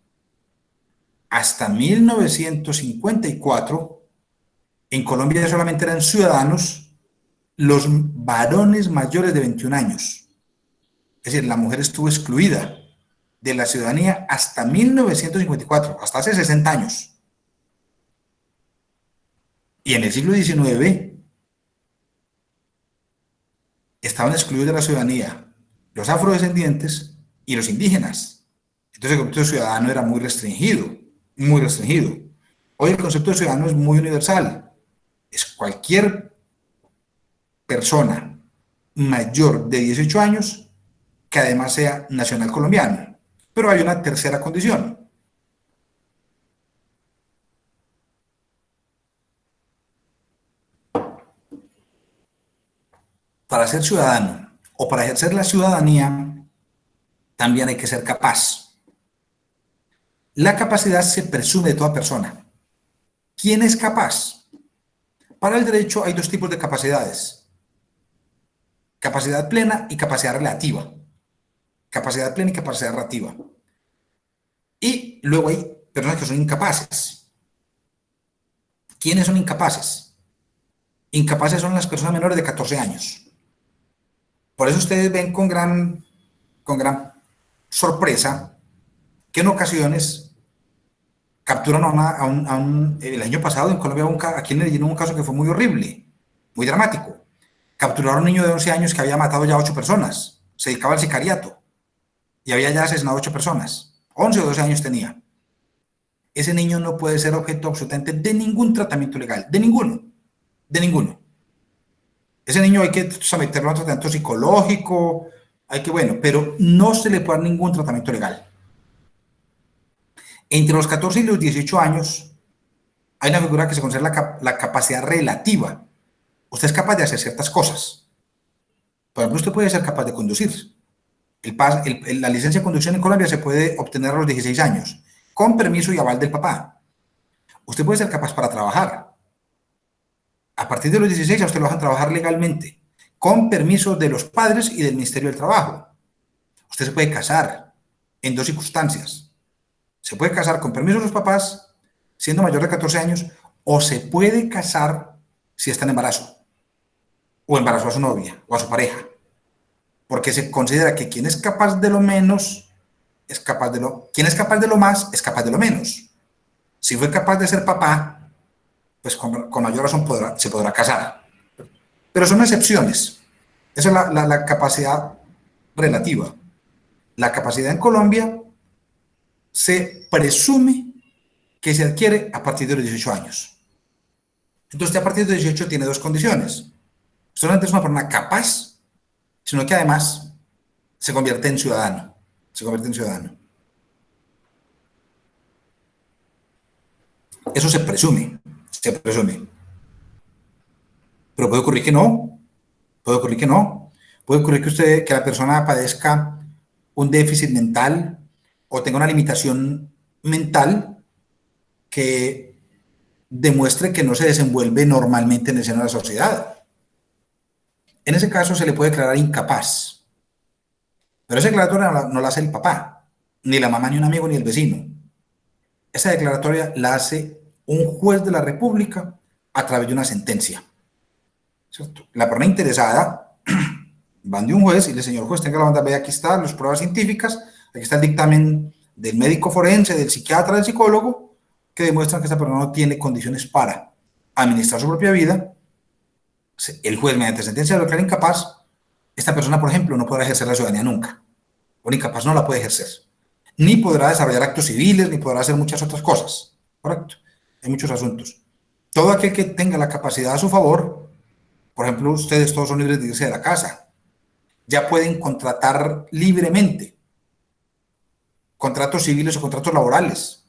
Hasta 1954, en Colombia solamente eran ciudadanos los varones mayores de 21 años. Es decir, la mujer estuvo excluida de la ciudadanía hasta 1954, hasta hace 60 años. Y en el siglo XIX estaban excluidos de la ciudadanía los afrodescendientes y los indígenas. Entonces el concepto de ciudadano era muy restringido, muy restringido. Hoy el concepto de ciudadano es muy universal. Es cualquier persona mayor de 18 años que además sea nacional colombiano. Pero hay una tercera condición. Para ser ciudadano o para ejercer la ciudadanía, también hay que ser capaz. La capacidad se presume de toda persona. ¿Quién es capaz? Para el derecho hay 2 tipos de capacidades: capacidad plena y capacidad relativa. Capacidad plena y capacidad relativa. Y luego hay personas que son incapaces. ¿Quiénes son incapaces? Incapaces son las personas menores de 14 años. Por eso ustedes ven con gran sorpresa que en ocasiones capturan el año pasado en Colombia, aquí en Medellín, un caso que fue muy horrible, muy dramático. Capturaron a un niño de 11 años que había matado ya 8 personas, se dedicaba al sicariato y había ya asesinado 8 personas, 11 o 12 años tenía. Ese niño no puede ser objeto absolutamente de ningún tratamiento legal, de ninguno. Ese niño hay que someterlo a un tratamiento psicológico, pero no se le puede dar ningún tratamiento legal. Entre los 14 y los 18 años hay una figura que se considera la capacidad relativa. Usted es capaz de hacer ciertas cosas. Por ejemplo, usted puede ser capaz de conducir. La licencia de conducción en Colombia se puede obtener a los 16 años, con permiso y aval del papá. Usted puede ser capaz para trabajar. A partir de los 16 a usted lo dejan trabajar legalmente, con permiso de los padres y del Ministerio del Trabajo. Usted se puede casar en 2 circunstancias. Se puede casar con permiso de los papás, siendo mayor de 14 años, o se puede casar si está en embarazo, o embarazó a su novia o a su pareja, porque se considera que quien es capaz de lo menos es capaz de lo... Quien es capaz de lo más es capaz de lo menos. Si fue capaz de ser papá, pues con mayor razón se podrá casar. Pero son excepciones. Esa es la capacidad relativa. La capacidad en Colombia se presume que se adquiere a partir de los 18 años. Entonces, a partir de los 18 tiene 2 condiciones. Solamente es una persona capaz, sino que además se convierte en ciudadano. Se convierte en ciudadano. Eso se presume. Se presume. Pero puede ocurrir que no. Puede ocurrir que no. Puede ocurrir que la persona padezca un déficit mental o tenga una limitación mental que demuestre que no se desenvuelve normalmente en el seno de la sociedad. En ese caso se le puede declarar incapaz. Pero esa declaratoria no la hace el papá, ni la mamá, ni un amigo, ni el vecino. Esa declaratoria la hace un juez de la República a través de una sentencia. ¿Cierto? La persona interesada van de un juez y le dice, señor juez, tenga la banda, ve, aquí están las pruebas científicas, aquí está el dictamen del médico forense, del psiquiatra, del psicólogo, que demuestran que esta persona no tiene condiciones para administrar su propia vida. El juez, mediante sentencia, lo declara incapaz. Esta persona, por ejemplo, no podrá ejercer la ciudadanía nunca. Un incapaz no la puede ejercer. Ni podrá desarrollar actos civiles, ni podrá hacer muchas otras cosas. ¿Correcto? Hay muchos asuntos. Todo aquel que tenga la capacidad a su favor, por ejemplo, ustedes todos son libres de irse de la casa. Ya pueden contratar libremente. Contratos civiles o contratos laborales.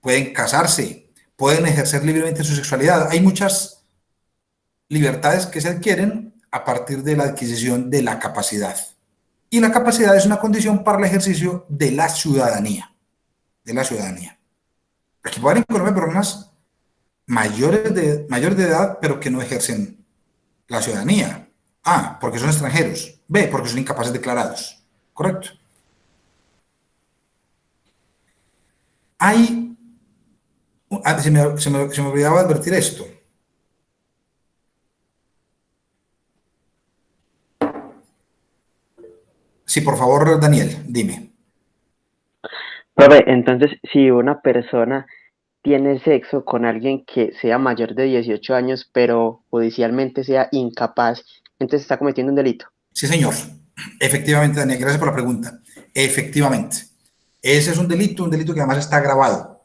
Pueden casarse. Pueden ejercer libremente su sexualidad. Hay muchas libertades que se adquieren a partir de la adquisición de la capacidad. Y la capacidad es una condición para el ejercicio de la ciudadanía. De la ciudadanía. Aquí pueden haber en Colombia personas mayores de edad, pero que no ejercen la ciudadanía. A, porque son extranjeros. B, porque son incapaces declarados. ¿Correcto? Hay... se me olvidaba advertir esto. Sí, por favor, Daniel, dime. Profe, entonces, si una persona tiene sexo con alguien que sea mayor de 18 años, pero judicialmente sea incapaz, entonces está cometiendo un delito. Sí, señor. Efectivamente, Daniel, gracias por la pregunta. Efectivamente. Ese es un delito que además está agravado.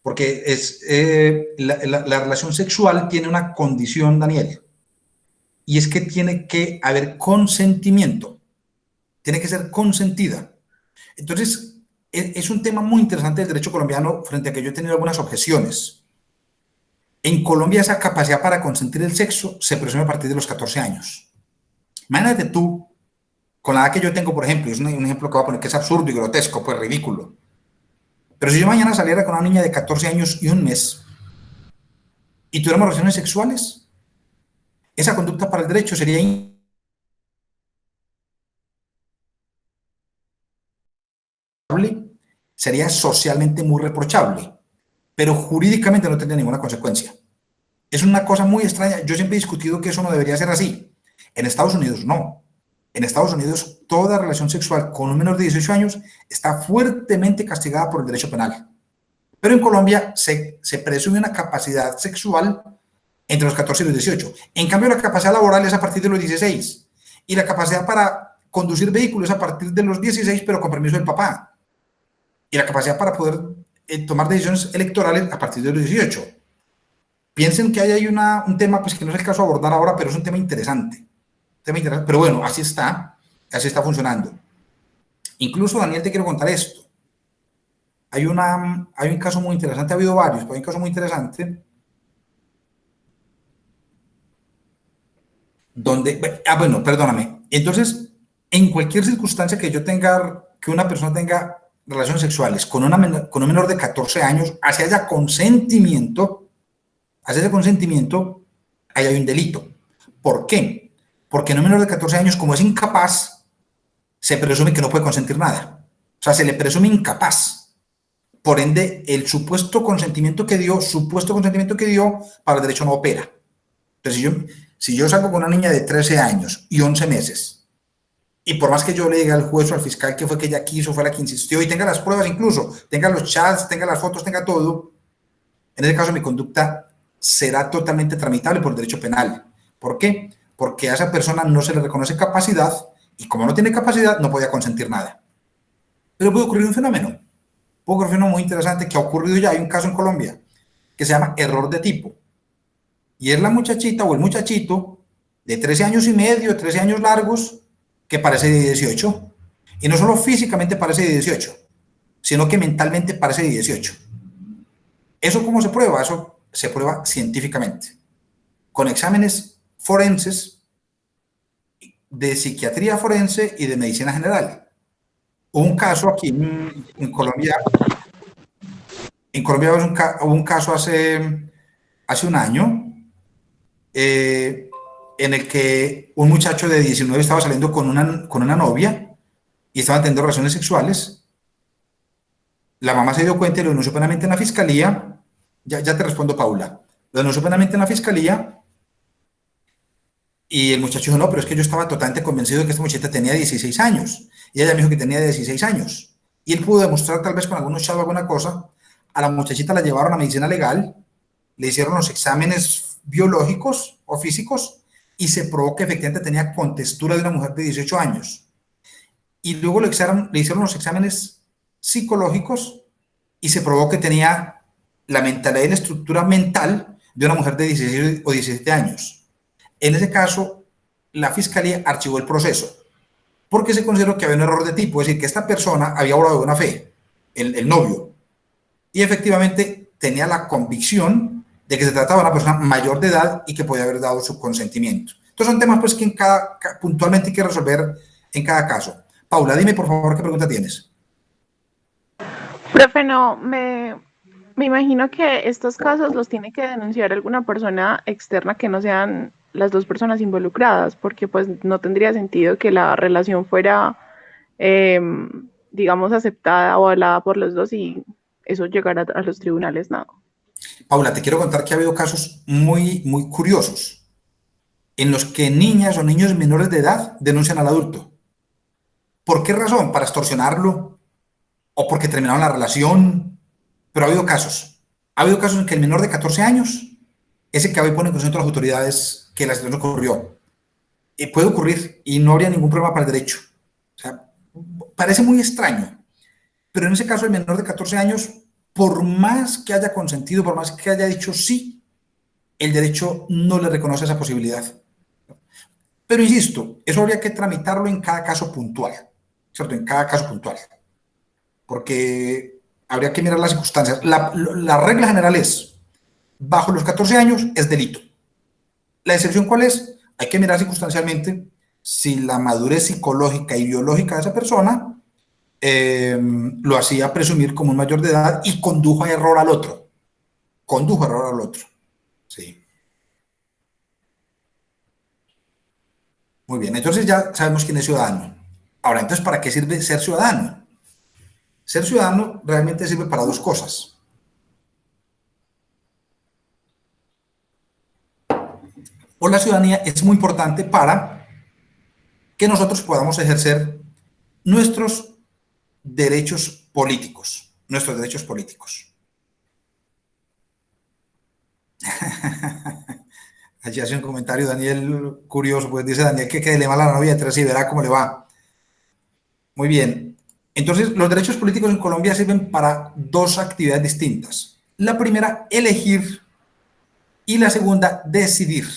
Porque la relación sexual tiene una condición, Daniel, y es que tiene que haber consentimiento. Tiene que ser consentida. Entonces, es un tema muy interesante del derecho colombiano frente a que yo he tenido algunas objeciones. En Colombia esa capacidad para consentir el sexo se presume a partir de los 14 años. Imagínate tú, con la edad que yo tengo, por ejemplo, es un ejemplo que voy a poner que es absurdo y grotesco, pues ridículo. Pero si yo mañana saliera con una niña de 14 años y un mes y tuviéramos relaciones sexuales, esa conducta para el derecho sería sería socialmente muy reprochable, pero jurídicamente no tendría ninguna consecuencia. Es una cosa muy extraña. Yo siempre he discutido que eso no debería ser así. En Estados Unidos no. En Estados Unidos toda relación sexual con un menor de 18 años está fuertemente castigada por el derecho penal. Pero en Colombia se presume una capacidad sexual entre los 14 y los 18. En cambio, la capacidad laboral es a partir de los 16. Y la capacidad para conducir vehículos es a partir de los 16, pero con permiso del papá. Y la capacidad para poder tomar decisiones electorales a partir de los 18. Piensen que hay un tema pues, que no es el caso de abordar ahora, pero es un tema interesante. Pero bueno, así está funcionando. Incluso, Daniel, te quiero contar esto. Hay un caso muy interesante, ha habido varios, pero hay un caso muy interesante donde, bueno, perdóname. Entonces, en cualquier circunstancia que una persona tenga relaciones sexuales con un menor de 14 años, hacia haya consentimiento, ahí hay un delito. ¿Por qué? Porque en un menor de 14 años, como es incapaz, se presume que no puede consentir nada. O sea, se le presume incapaz. Por ende, el supuesto consentimiento que dio para el derecho no opera. Entonces, si yo salgo con una niña de 13 años y 11 meses, y por más que yo le diga al juez o al fiscal que fue que ella quiso, fue la que insistió, y tenga las pruebas incluso, tenga los chats, tenga las fotos, tenga todo, en ese caso mi conducta será totalmente tramitable por derecho penal. ¿Por qué? Porque a esa persona no se le reconoce capacidad, y como no tiene capacidad, no podía consentir nada. Pero puede ocurrir un fenómeno muy interesante que ha ocurrido ya. Hay un caso en Colombia que se llama error de tipo. Y es la muchachita o el muchachito de 13 años y medio, 13 años largos, que parece de 18. Y no solo físicamente parece de 18, sino que mentalmente parece de 18. ¿Eso cómo se prueba? Eso se prueba científicamente, con exámenes forenses de psiquiatría forense y de medicina general. Hubo un caso aquí en Colombia. En Colombia hubo un caso hace un año en el que un muchacho de 19 estaba saliendo con una novia y estaban teniendo relaciones sexuales. La mamá se dio cuenta y lo denunció penalmente en la fiscalía. Ya te respondo, Paula. Lo denunció penalmente en la fiscalía y el muchacho dijo, no, pero es que yo estaba totalmente convencido de que esta muchacha tenía 16 años. Y ella me dijo que tenía 16 años. Y él pudo demostrar tal vez con algunos chavos alguna cosa. A la muchachita la llevaron a medicina legal, le hicieron los exámenes biológicos o físicos y se probó que efectivamente tenía contextura de una mujer de 18 años. Y luego le hicieron los exámenes psicológicos y se probó que tenía la mentalidad y la estructura mental de una mujer de 16 o 17 años. En ese caso, la fiscalía archivó el proceso porque se consideró que había un error de tipo, es decir, que esta persona había obrado de buena fe, el novio, y efectivamente tenía la convicción de que se trataba de una persona mayor de edad y que podía haber dado su consentimiento. Entonces son temas pues que puntualmente hay que resolver en cada caso. Paula, dime por favor qué pregunta tienes. Profe, no, me imagino que estos casos los tiene que denunciar alguna persona externa que no sean las dos personas involucradas, porque pues no tendría sentido que la relación fuera, digamos, aceptada o avalada por los dos y eso llegara a los tribunales, no. Paula, te quiero contar que ha habido casos muy, muy curiosos en los que niñas o niños menores de edad denuncian al adulto. ¿Por qué razón? ¿Para extorsionarlo? ¿O porque terminaron la relación? Pero ha habido casos. Ha habido casos en que el menor de 14 años es el que hoy pone en conocimiento a las autoridades que la situación ocurrió. Puede ocurrir y no habría ningún problema para el derecho. O sea, parece muy extraño. Pero en ese caso, el menor de 14 años, por más que haya consentido, por más que haya dicho sí, el derecho no le reconoce esa posibilidad. Pero insisto, eso habría que tramitarlo en cada caso puntual, ¿cierto? En cada caso puntual. Porque habría que mirar las circunstancias. La regla general es, bajo los 14 años es delito. ¿La excepción cuál es? Hay que mirar circunstancialmente si la madurez psicológica y biológica de esa persona lo hacía presumir como un mayor de edad y condujo a error al otro. Condujo a error al otro. Sí. Muy bien, entonces ya sabemos quién es ciudadano. Ahora, entonces, ¿para qué sirve ser ciudadano? Ser ciudadano realmente sirve para dos cosas. O la ciudadanía es muy importante para que nosotros podamos ejercer nuestros derechos políticos. Nuestros derechos políticos. Allí hace un comentario Daniel curioso, pues dice Daniel que le va a la novia de tres y verá cómo le va. Muy bien. Entonces, los derechos políticos en Colombia sirven para dos actividades distintas. La primera, elegir, y la segunda, decidir.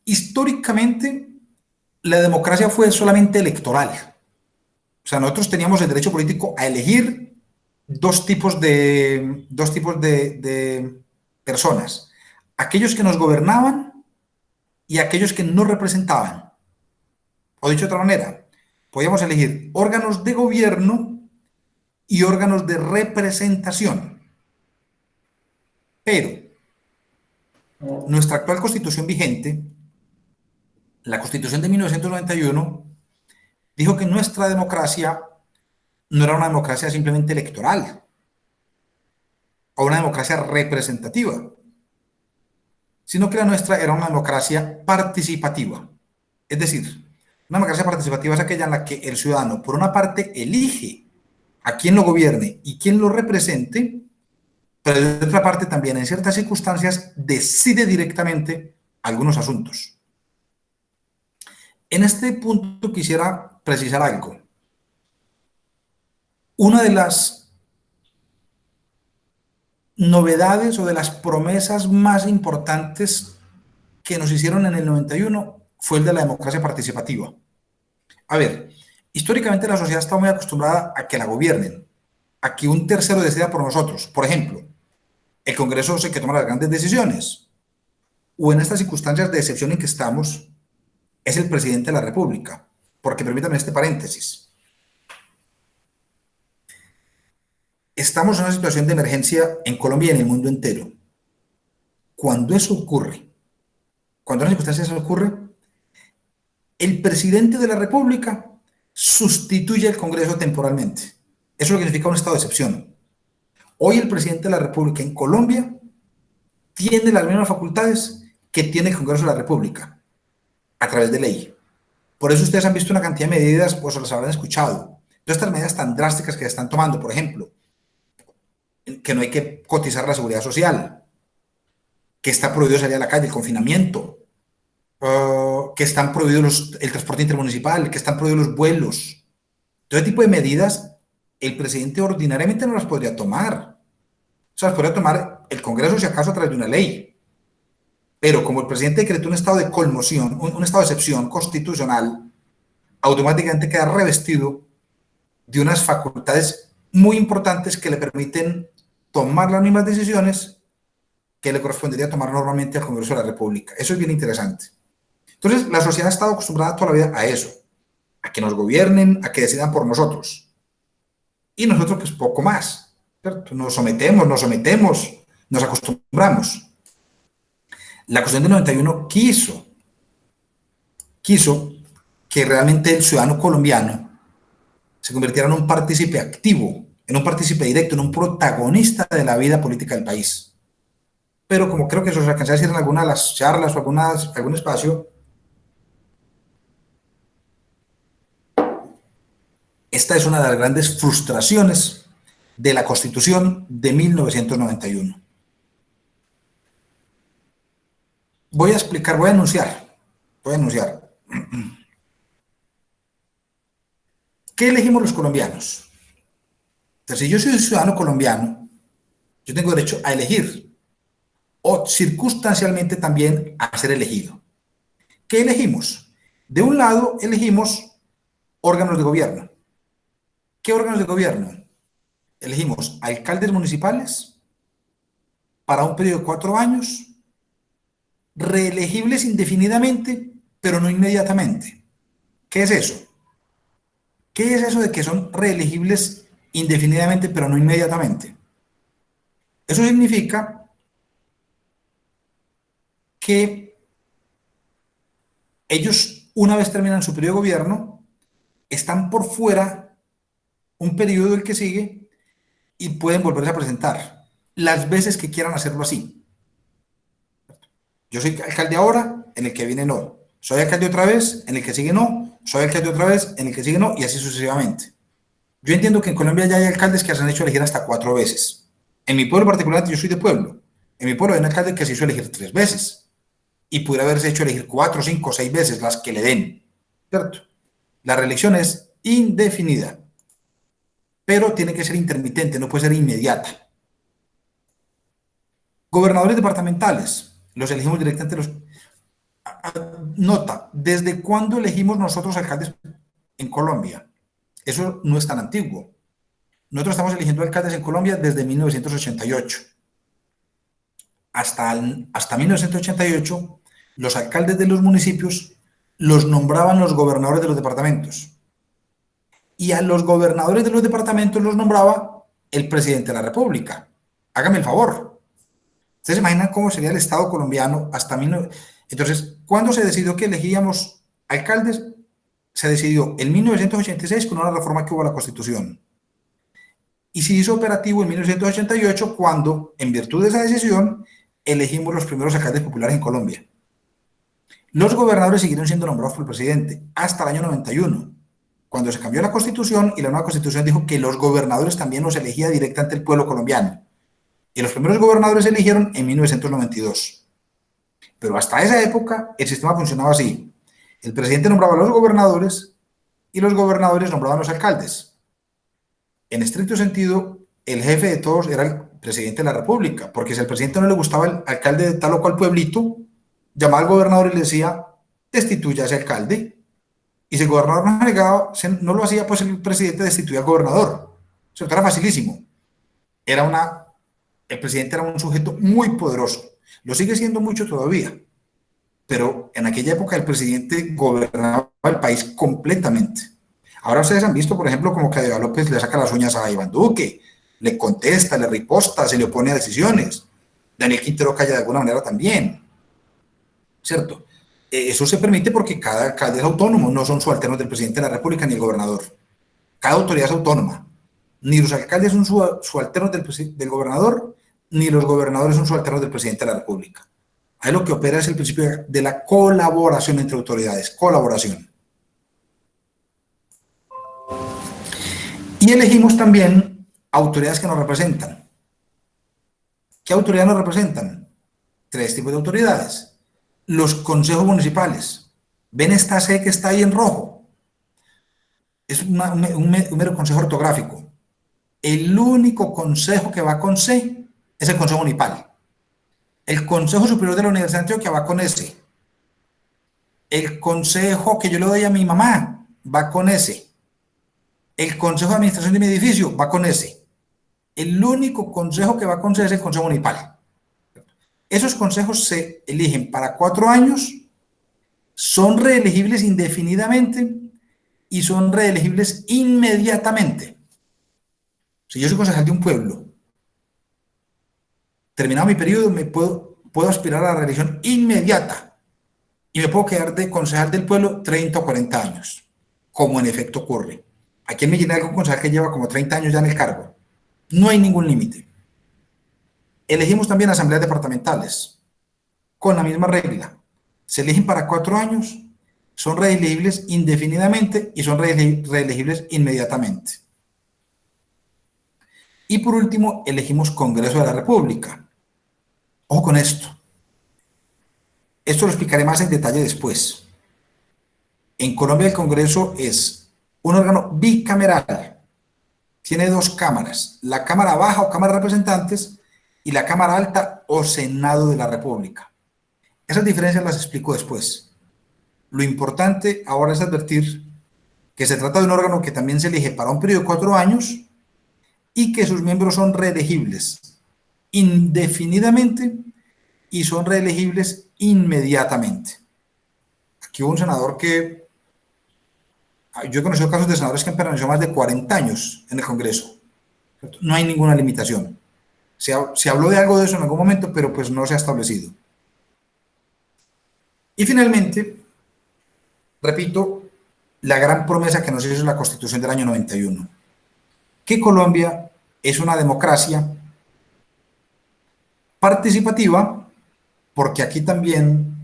Históricamente, la democracia fue solamente electoral. O sea, nosotros teníamos el derecho político a elegir dos tipos de personas. Aquellos que nos gobernaban y aquellos que nos representaban. O dicho de otra manera, podíamos elegir órganos de gobierno y órganos de representación. Pero nuestra actual constitución vigente, la Constitución de 1991, dijo que nuestra democracia no era una democracia simplemente electoral o una democracia representativa, sino que la nuestra era una democracia participativa. Es decir, una democracia participativa es aquella en la que el ciudadano, por una parte, elige a quién lo gobierne y quién lo represente, pero de otra parte también, en ciertas circunstancias, decide directamente algunos asuntos. En este punto quisiera precisar algo. Una de las novedades o de las promesas más importantes que nos hicieron en el 91 fue el de la democracia participativa. A ver, históricamente la sociedad está muy acostumbrada a que la gobiernen, a que un tercero decida por nosotros. Por ejemplo, el Congreso es el que toma las grandes decisiones. O en estas circunstancias de excepción en que estamos, es el presidente de la República. Porque permítame este paréntesis. Estamos en una situación de emergencia en Colombia y en el mundo entero. Cuando eso ocurre, cuando una circunstancia eso ocurre, el presidente de la República sustituye al Congreso temporalmente. Eso es lo que significa un estado de excepción. Hoy el presidente de la República en Colombia tiene las mismas facultades que tiene el Congreso de la República a través de ley. Por eso ustedes han visto una cantidad de medidas, pues las habrán escuchado. Todas estas medidas tan drásticas que se están tomando, por ejemplo, que no hay que cotizar la seguridad social, que está prohibido salir a la calle, el confinamiento, que están prohibidos el transporte intermunicipal, que están prohibidos los vuelos. Todo tipo de medidas, el presidente ordinariamente no las podría tomar. O sea, las podría tomar el Congreso, si acaso, a través de una ley. Pero como el presidente decretó un estado de conmoción, un estado de excepción constitucional, automáticamente queda revestido de unas facultades muy importantes que le permiten tomar las mismas decisiones que le correspondería tomar normalmente al Congreso de la República. Eso es bien interesante. Entonces, la sociedad ha estado acostumbrada toda la vida a eso, a que nos gobiernen, a que decidan por nosotros. Y nosotros, pues, poco más, ¿cierto? Nos sometemos, nos acostumbramos. La Constitución del 91 quiso que realmente el ciudadano colombiano se convirtiera en un partícipe activo, en un partícipe directo, en un protagonista de la vida política del país. Pero como creo que eso se alcanzó a decir en alguna de las charlas o algún espacio, esta es una de las grandes frustraciones de la Constitución de 1991. Voy a anunciar. ¿Qué elegimos los colombianos? Entonces, si yo soy un ciudadano colombiano, yo tengo derecho a elegir o circunstancialmente también a ser elegido. ¿Qué elegimos? De un lado, elegimos órganos de gobierno. ¿Qué órganos de gobierno? Elegimos alcaldes municipales para un periodo de 4 años, reelegibles indefinidamente, pero no inmediatamente. ¿Qué es eso? ¿Qué es eso de que son reelegibles indefinidamente, pero no inmediatamente? Eso significa que ellos, una vez terminan su periodo de gobierno, están por fuera un periodo del que sigue y pueden volverse a presentar las veces que quieran hacerlo así. Yo soy alcalde ahora, en el que viene no. Soy alcalde otra vez, en el que sigue no. Soy alcalde otra vez, en el que sigue no, y así sucesivamente. Yo entiendo que en Colombia ya hay alcaldes que se han hecho elegir hasta 4 veces. En mi pueblo particularmente, yo soy de pueblo. En mi pueblo hay un alcalde que se hizo elegir 3 veces. Y pudiera haberse hecho elegir 4, 5, 6 veces, las que le den. ¿Cierto? La reelección es indefinida. Pero tiene que ser intermitente, no puede ser inmediata. Gobernadores departamentales, los elegimos directamente. Nota, ¿desde cuándo elegimos nosotros alcaldes en Colombia? Eso no es tan antiguo. Nosotros estamos eligiendo alcaldes en Colombia desde 1988. Hasta 1988, los alcaldes de los municipios los nombraban los gobernadores de los departamentos. Y a los gobernadores de los departamentos los nombraba el presidente de la República. Hágame el favor. ¿Ustedes se imaginan cómo sería el Estado colombiano hasta 1988? Entonces, ¿cuándo se decidió que elegíamos alcaldes? Se decidió en 1986 con una reforma que hubo a la Constitución. Y se hizo operativo en 1988 cuando, en virtud de esa decisión, elegimos los primeros alcaldes populares en Colombia. Los gobernadores siguieron siendo nombrados por el presidente hasta el año 91, cuando se cambió la Constitución y la nueva Constitución dijo que los gobernadores también los elegía directamente el pueblo colombiano. Y los primeros gobernadores se eligieron en 1992. Pero hasta esa época el sistema funcionaba así. El presidente nombraba a los gobernadores y los gobernadores nombraban a los alcaldes. En estricto sentido, el jefe de todos era el presidente de la República, porque si al presidente no le gustaba el alcalde de tal o cual pueblito, llamaba al gobernador y le decía, destituye a ese alcalde. Y si el gobernador no, negado, no lo hacía, pues el presidente destituía al gobernador. Eso era facilísimo. El presidente era un sujeto muy poderoso. Lo sigue siendo mucho todavía. Pero en aquella época el presidente gobernaba el país completamente. Ahora ustedes han visto, por ejemplo, como que Eva López le saca las uñas a Iván Duque, le contesta, le riposta, se le opone a decisiones. Daniel Quintero calla de alguna manera también. ¿Cierto? Eso se permite porque cada alcalde es autónomo, no son subalternos del presidente de la República ni el gobernador. Cada autoridad es autónoma. Ni los alcaldes son subalternos del gobernador, ni los gobernadores son subalternos del presidente de la República. Ahí lo que opera es el principio de la colaboración entre autoridades, colaboración. Y elegimos también autoridades que nos representan. ¿Qué autoridades nos representan? 3 tipos de autoridades. Los consejos municipales. ¿Ven esta C que está ahí en rojo? Es un mero consejo ortográfico. El único consejo que va con C es el consejo municipal. El Consejo Superior de la Universidad de Antioquia va con S. El consejo que yo le doy a mi mamá va con S. El consejo de administración de mi edificio va con S. El único consejo que va con C es el consejo municipal. Esos consejos se eligen para 4 años, son reelegibles indefinidamente y son reelegibles inmediatamente. Si yo soy concejal de un pueblo, terminado mi periodo, puedo aspirar a la reelección inmediata y me puedo quedar de concejal del pueblo 30 o 40 años, como en efecto ocurre. Aquí en Medellín hay algún concejal que lleva como 30 años ya en el cargo. No hay ningún límite. Elegimos también asambleas departamentales, con la misma regla. Se eligen para 4 años, son reelegibles indefinidamente y son reelegibles inmediatamente. Y por último, elegimos Congreso de la República. Ojo con esto. Esto lo explicaré más en detalle después. En Colombia el Congreso es un órgano bicameral. Tiene 2 cámaras, la Cámara Baja o Cámara de Representantes y la Cámara Alta o Senado de la República. Esas diferencias las explico después. Lo importante ahora es advertir que se trata de un órgano que también se elige para un periodo de 4 años y que sus miembros son reelegibles indefinidamente y son reelegibles inmediatamente. Aquí hubo un senador que... Yo he conocido casos de senadores que han permanecido más de 40 años en el Congreso. No hay ninguna limitación. Se habló de algo de eso en algún momento, pero pues no se ha establecido. Y finalmente, repito, la gran promesa que nos hizo la Constitución del año 91, que Colombia es una democracia participativa, porque aquí también,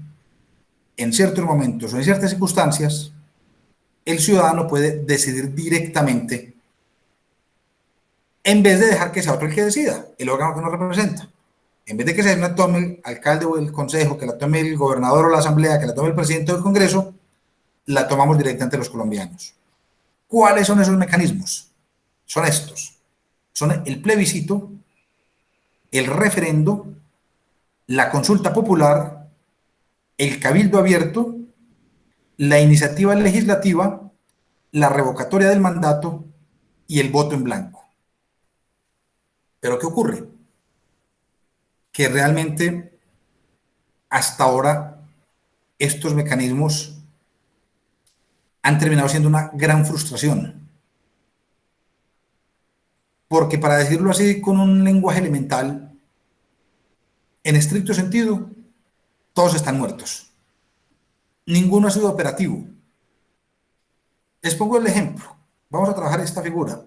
en ciertos momentos o en ciertas circunstancias, el ciudadano puede decidir directamente en vez de dejar que sea otro el que decida, el órgano que nos representa. En vez de que se la tome el alcalde o el consejo, que la tome el gobernador o la asamblea, que la tome el presidente del Congreso, la tomamos directamente los colombianos. ¿Cuáles son esos mecanismos? Son estos. Son el plebiscito, el referendo, la consulta popular, el cabildo abierto, la iniciativa legislativa, la revocatoria del mandato y el voto en blanco. ¿Pero qué ocurre? Que realmente hasta ahora estos mecanismos han terminado siendo una gran frustración. Porque para decirlo así con un lenguaje elemental, en estricto sentido, todos están muertos. Ninguno ha sido operativo. Les pongo el ejemplo. Vamos a trabajar esta figura.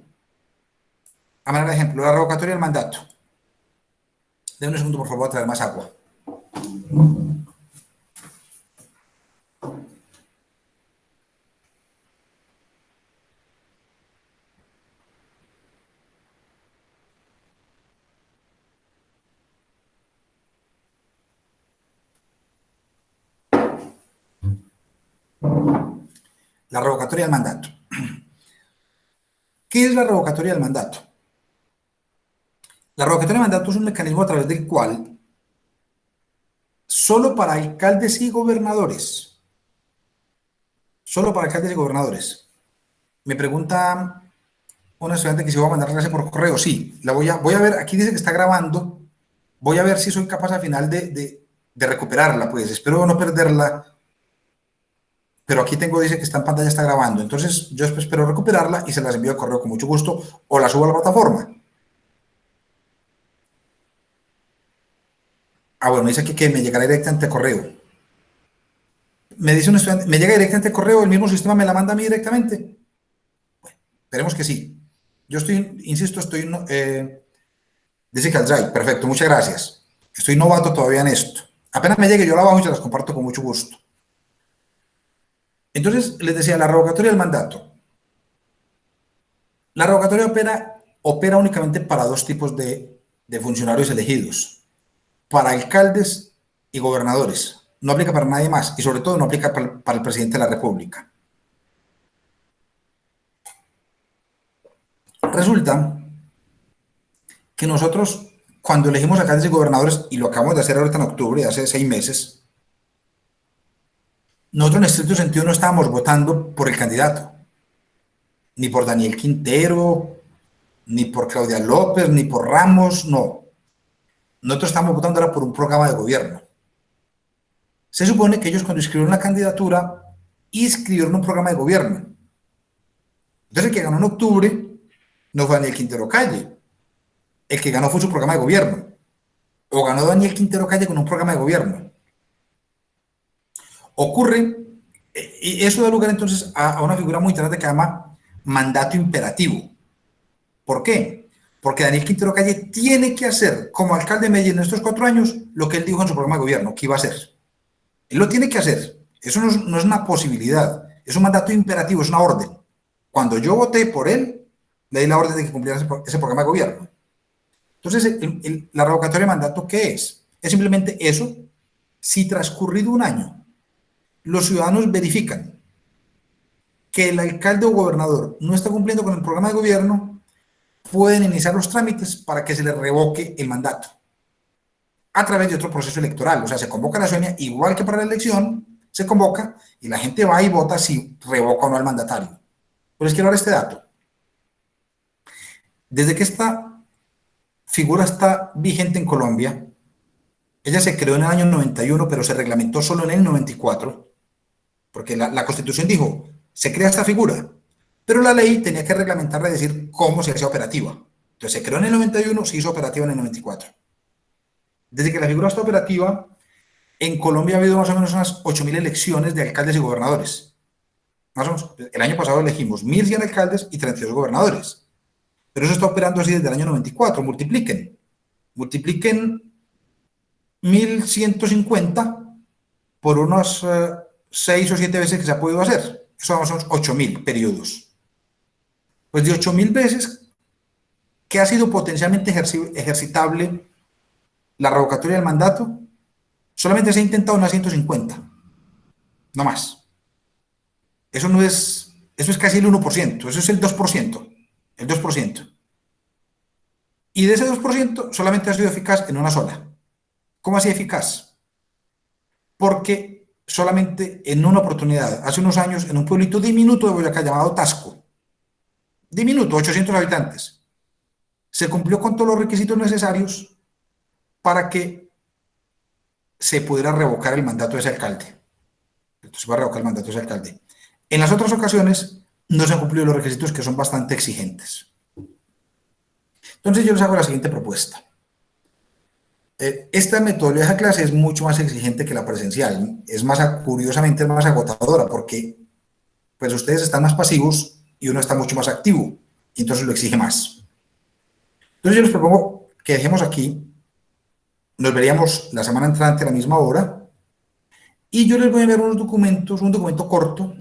A manera de ejemplo, la revocatoria del mandato. Denme un segundo, por favor, a traer más agua. La revocatoria del mandato. ¿Qué es la revocatoria del mandato? La revocatoria del mandato es un mecanismo a través del cual, solo para alcaldes y gobernadores, solo para alcaldes y gobernadores. Me pregunta una estudiante que si voy a mandar clase por correo. Sí, voy a ver, aquí dice que está grabando, voy a ver si soy capaz al final de recuperarla, pues espero no perderla, pero aquí dice que está en pantalla, está grabando, entonces yo espero recuperarla y se las envío de correo con mucho gusto o la subo a la plataforma. Bueno, dice aquí que me llegará directamente a correo. Me dice un estudiante, ¿me llega directamente a correo? ¿El mismo sistema me la manda a mí directamente? Bueno, esperemos que sí. Yo insisto, dice que al Drive, perfecto, muchas gracias. Estoy novato todavía en esto. Apenas me llegue, yo la bajo y se las comparto con mucho gusto. Entonces, les decía, la revocatoria del mandato. La revocatoria opera únicamente para dos tipos de funcionarios elegidos. Para alcaldes y gobernadores. No aplica para nadie más y sobre todo no aplica para el presidente de la República. Resulta que nosotros, cuando elegimos alcaldes y gobernadores, y lo acabamos de hacer ahorita en octubre, hace 6 meses, nosotros en estricto sentido no estábamos votando por el candidato, ni por Daniel Quintero, ni por Claudia López, ni por Ramos, no. Nosotros estábamos votando ahora por un programa de gobierno. Se supone que ellos cuando inscribieron la candidatura, inscribieron un programa de gobierno. Entonces el que ganó en octubre no fue Daniel Quintero Calle, el que ganó fue su programa de gobierno, o ganó Daniel Quintero Calle con un programa de gobierno. Ocurre, y eso da lugar entonces a una figura muy interesante que se llama mandato imperativo. ¿Por qué? Porque Daniel Quintero Calle tiene que hacer como alcalde de Medellín en estos 4 años lo que él dijo en su programa de gobierno que iba a hacer. Él lo tiene que hacer. Eso no es una posibilidad, es un mandato imperativo, es una orden. Cuando yo voté por él, le di la orden de que cumpliera ese programa de gobierno. Entonces, la revocatoria de mandato, ¿qué es? Es simplemente eso. Si transcurrido un año, los ciudadanos verifican que el alcalde o gobernador no está cumpliendo con el programa de gobierno, pueden iniciar los trámites para que se le revoque el mandato a través de otro proceso electoral. O sea, se convoca la ciudadanía, igual que para la elección, se convoca y la gente va y vota si revoca o no al mandatario. Pues les quiero dar este dato. Desde que esta figura está vigente en Colombia, ella se creó en el año 91, pero se reglamentó solo en el 94, porque la Constitución dijo, se crea esta figura, pero la ley tenía que reglamentarla y decir cómo se hacía operativa. Entonces se creó en el 91, se hizo operativa en el 94. Desde que la figura está operativa, en Colombia ha habido más o menos unas 8.000 elecciones de alcaldes y gobernadores. Más o menos, el año pasado elegimos 1.100 alcaldes y 32 gobernadores. Pero eso está operando así desde el año 94. Multipliquen 1.150 por unos 6 o 7 veces que se ha podido hacer. Eso son 8.000 periodos. Pues de 8.000 veces que ha sido potencialmente ejercitable la revocatoria del mandato, solamente se ha intentado unas 150. No más. Eso es casi el 1%, eso es el 2%. El 2%. Y de ese 2% solamente ha sido eficaz en una sola. ¿Cómo así eficaz? Porque solamente en una oportunidad, hace unos años, en un pueblito diminuto de Boyacá llamado Tasco, diminuto, 800 habitantes, se cumplió con todos los requisitos necesarios para que se pudiera revocar el mandato de ese alcalde. Entonces, va a revocar el mandato de ese alcalde. En las otras ocasiones no se han cumplido los requisitos, que son bastante exigentes. Entonces yo les hago la siguiente propuesta. Esta metodología de clase es mucho más exigente que la presencial. Curiosamente es más agotadora porque pues ustedes están más pasivos y uno está mucho más activo y entonces lo exige más. Entonces yo les propongo que dejemos aquí, nos veríamos la semana entrante a la misma hora y yo les voy a enviar un documento corto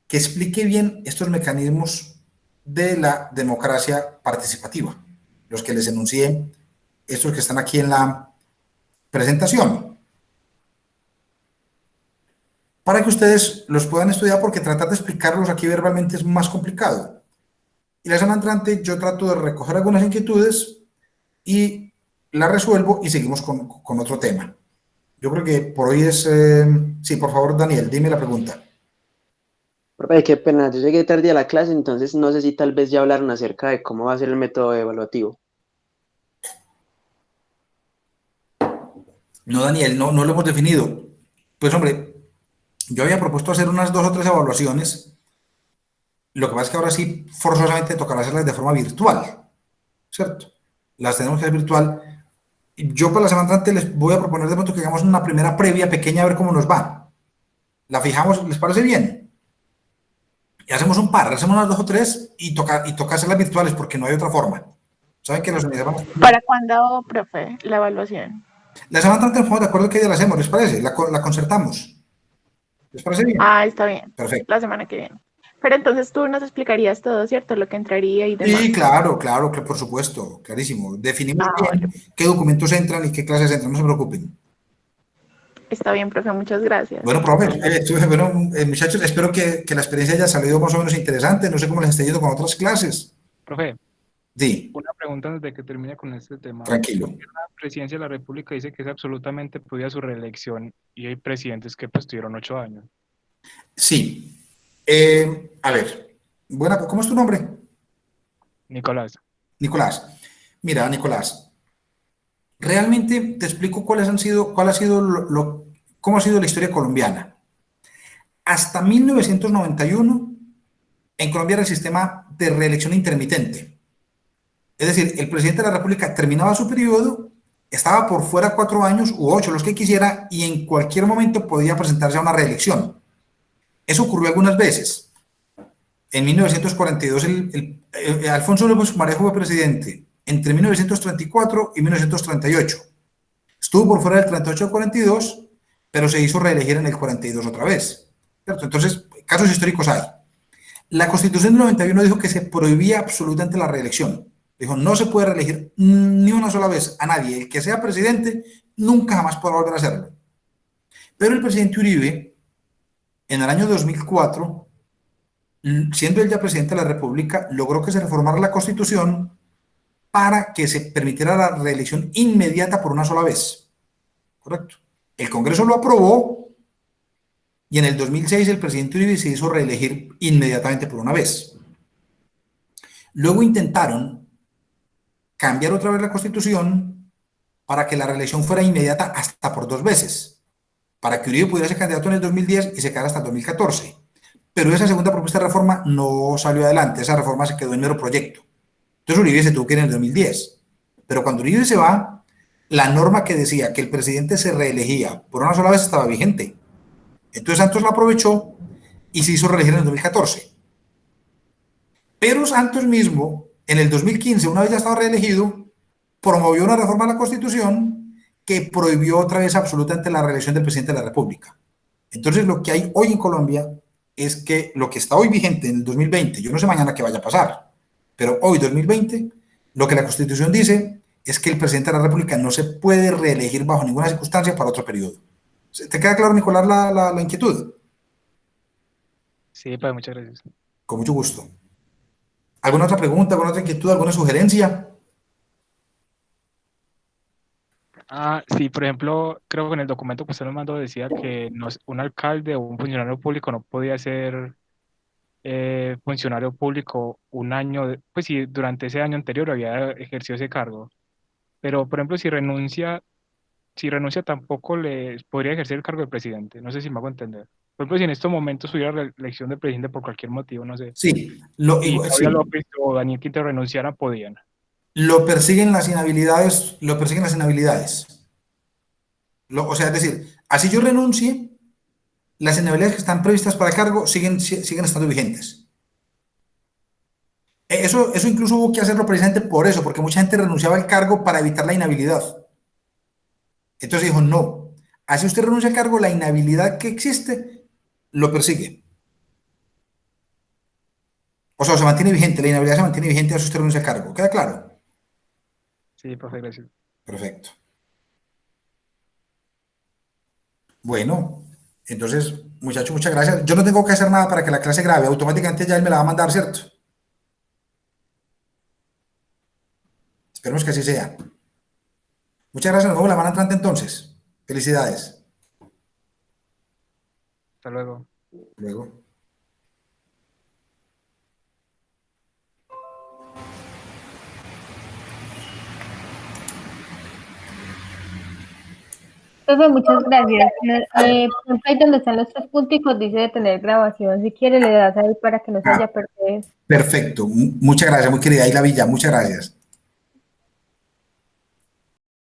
que explique bien estos mecanismos de la democracia participativa, los que les enuncié, estos que están aquí en la presentación, para que ustedes los puedan estudiar, porque tratar de explicarlos aquí verbalmente es más complicado. Y la semana entrante yo trato de recoger algunas inquietudes y las resuelvo y seguimos con otro tema. Yo creo que por hoy es... sí, por favor, Daniel, dime la pregunta. Profe, qué pena, yo llegué tarde a la clase, entonces no sé si tal vez ya hablaron acerca de cómo va a ser el método evaluativo. No, Daniel, no lo hemos definido. Pues hombre, yo había propuesto hacer unas 2 o 3 evaluaciones. Lo que pasa es que ahora sí, forzosamente tocará hacerlas de forma virtual, ¿cierto? Las tenemos que hacer virtual. Yo para la semana entrante les voy a proponer de pronto que hagamos una primera previa pequeña a ver cómo nos va. La fijamos, ¿les parece bien? Y hacemos un par, hacemos unas 2 o 3 y toca hacerlas virtuales porque no hay otra forma. ¿Saben que las unidades van a... ¿Para cuándo, profe, la evaluación? La semana entrante nos ponemos de acuerdo que ya la hacemos, ¿les parece? La concertamos. ¿Les parece bien? Ah, está bien, Perfecto. la semana que viene. Pero entonces tú nos explicarías todo, ¿cierto? Lo que entraría y demás. Sí, claro, que por supuesto, clarísimo. Definimos Ah, bueno, bien qué documentos entran y qué clases entran, no se preocupen. está bien, profe, muchas gracias. Bueno, profe, bueno, muchachos, espero que la experiencia haya salido más o menos interesante. No sé cómo les está yendo con otras clases. Profe, Sí, una pregunta antes de que termine con este tema. tranquilo. La presidencia de la República dice que es absolutamente prohibida su reelección y hay presidentes que pues tuvieron 8 años. Sí. A ver, ¿cómo es tu nombre? Nicolás, Nicolás. Mira, Nicolás, realmente te explico cómo ha sido la historia colombiana. Hasta 1991, en Colombia era el sistema de reelección intermitente. Es decir, el presidente de la República terminaba su periodo, estaba por fuera 4 años u 8, los que quisiera, y en cualquier momento podía presentarse a una reelección. Eso ocurrió algunas veces. En 1942, Alfonso López Marejo fue presidente entre 1934 y 1938. Estuvo por fuera del 38 al 42, pero se hizo reelegir en el 42 otra vez. ¿Cierto? Entonces, casos históricos hay. La Constitución del 91 dijo que se prohibía absolutamente la reelección. Dijo, no se puede reelegir ni una sola vez a nadie. El que sea presidente nunca jamás podrá volver a hacerlo. Pero el presidente Uribe, en el año 2004, siendo él ya presidente de la República, logró que se reformara la Constitución para que se permitiera la reelección inmediata por una sola vez. ¿Correcto? El Congreso lo aprobó y en el 2006 el presidente Uribe se hizo reelegir inmediatamente por una vez. Luego intentaron cambiar otra vez la Constitución para que la reelección fuera inmediata hasta por 2 veces, para que Uribe pudiera ser candidato en el 2010 y se quedara hasta el 2014. Pero esa segunda propuesta de reforma no salió adelante, esa reforma se quedó en mero proyecto. Entonces Uribe se tuvo que ir en el 2010. Pero cuando Uribe se va, la norma que decía que el presidente se reelegía por una sola vez estaba vigente. Entonces Santos la aprovechó y se hizo reelegir en el 2014. Pero Santos mismo, en el 2015, una vez ya estaba reelegido, promovió una reforma a la Constitución que prohibió otra vez absolutamente la reelección del presidente de la República. Entonces, lo que hay hoy en Colombia es que lo que está hoy vigente en el 2020, yo no sé mañana qué vaya a pasar, pero hoy, 2020, lo que la Constitución dice es que el presidente de la República no se puede reelegir bajo ninguna circunstancia para otro periodo. ¿Te queda claro, Nicolás, la inquietud? sí, pues muchas gracias. Con mucho gusto. ¿Alguna otra pregunta, alguna otra inquietud, alguna sugerencia? Sí, por ejemplo, creo que en el documento que usted nos mandó decía que un alcalde o un funcionario público no podía ser funcionario público un año, pues si durante ese año anterior había ejercido ese cargo. Pero, por ejemplo, si renuncia tampoco le podría ejercer el cargo de presidente. No sé si me hago entender. Por ejemplo, si en estos momentos hubiera reelección de presidente por cualquier motivo, no sé, Sí, y Claudia sí. López o Daniel Quintero renunciaran, podían. Lo persiguen las inhabilidades, lo persiguen las inhabilidades. O sea, es decir, así yo renuncie, las inhabilidades que están previstas para el cargo siguen estando vigentes. Eso incluso hubo que hacerlo precisamente por eso, porque mucha gente renunciaba al cargo para evitar la inhabilidad. Entonces dijo, no, así usted renuncia al cargo, la inhabilidad que existe lo persigue. O sea, se mantiene vigente, la inhabilidad se mantiene vigente así usted renuncia al cargo. ¿Queda claro? Sí, profe, gracias. Perfecto. Bueno, entonces, muchachos, muchas gracias. Yo no tengo que hacer nada para que la clase grabe, automáticamente ya él me la va a mandar, ¿cierto? Esperemos que así sea. Muchas gracias, nos vemos la semana entrante entonces. Felicidades. Hasta luego. Luego. Profe, muchas gracias. Por ejemplo, ahí donde están los tres punticos dice de tener grabación. Si quiere, le das ahí para que no se vaya a perder. Perfecto. Muchas gracias, muy querida. Ahí la Villa, muchas gracias.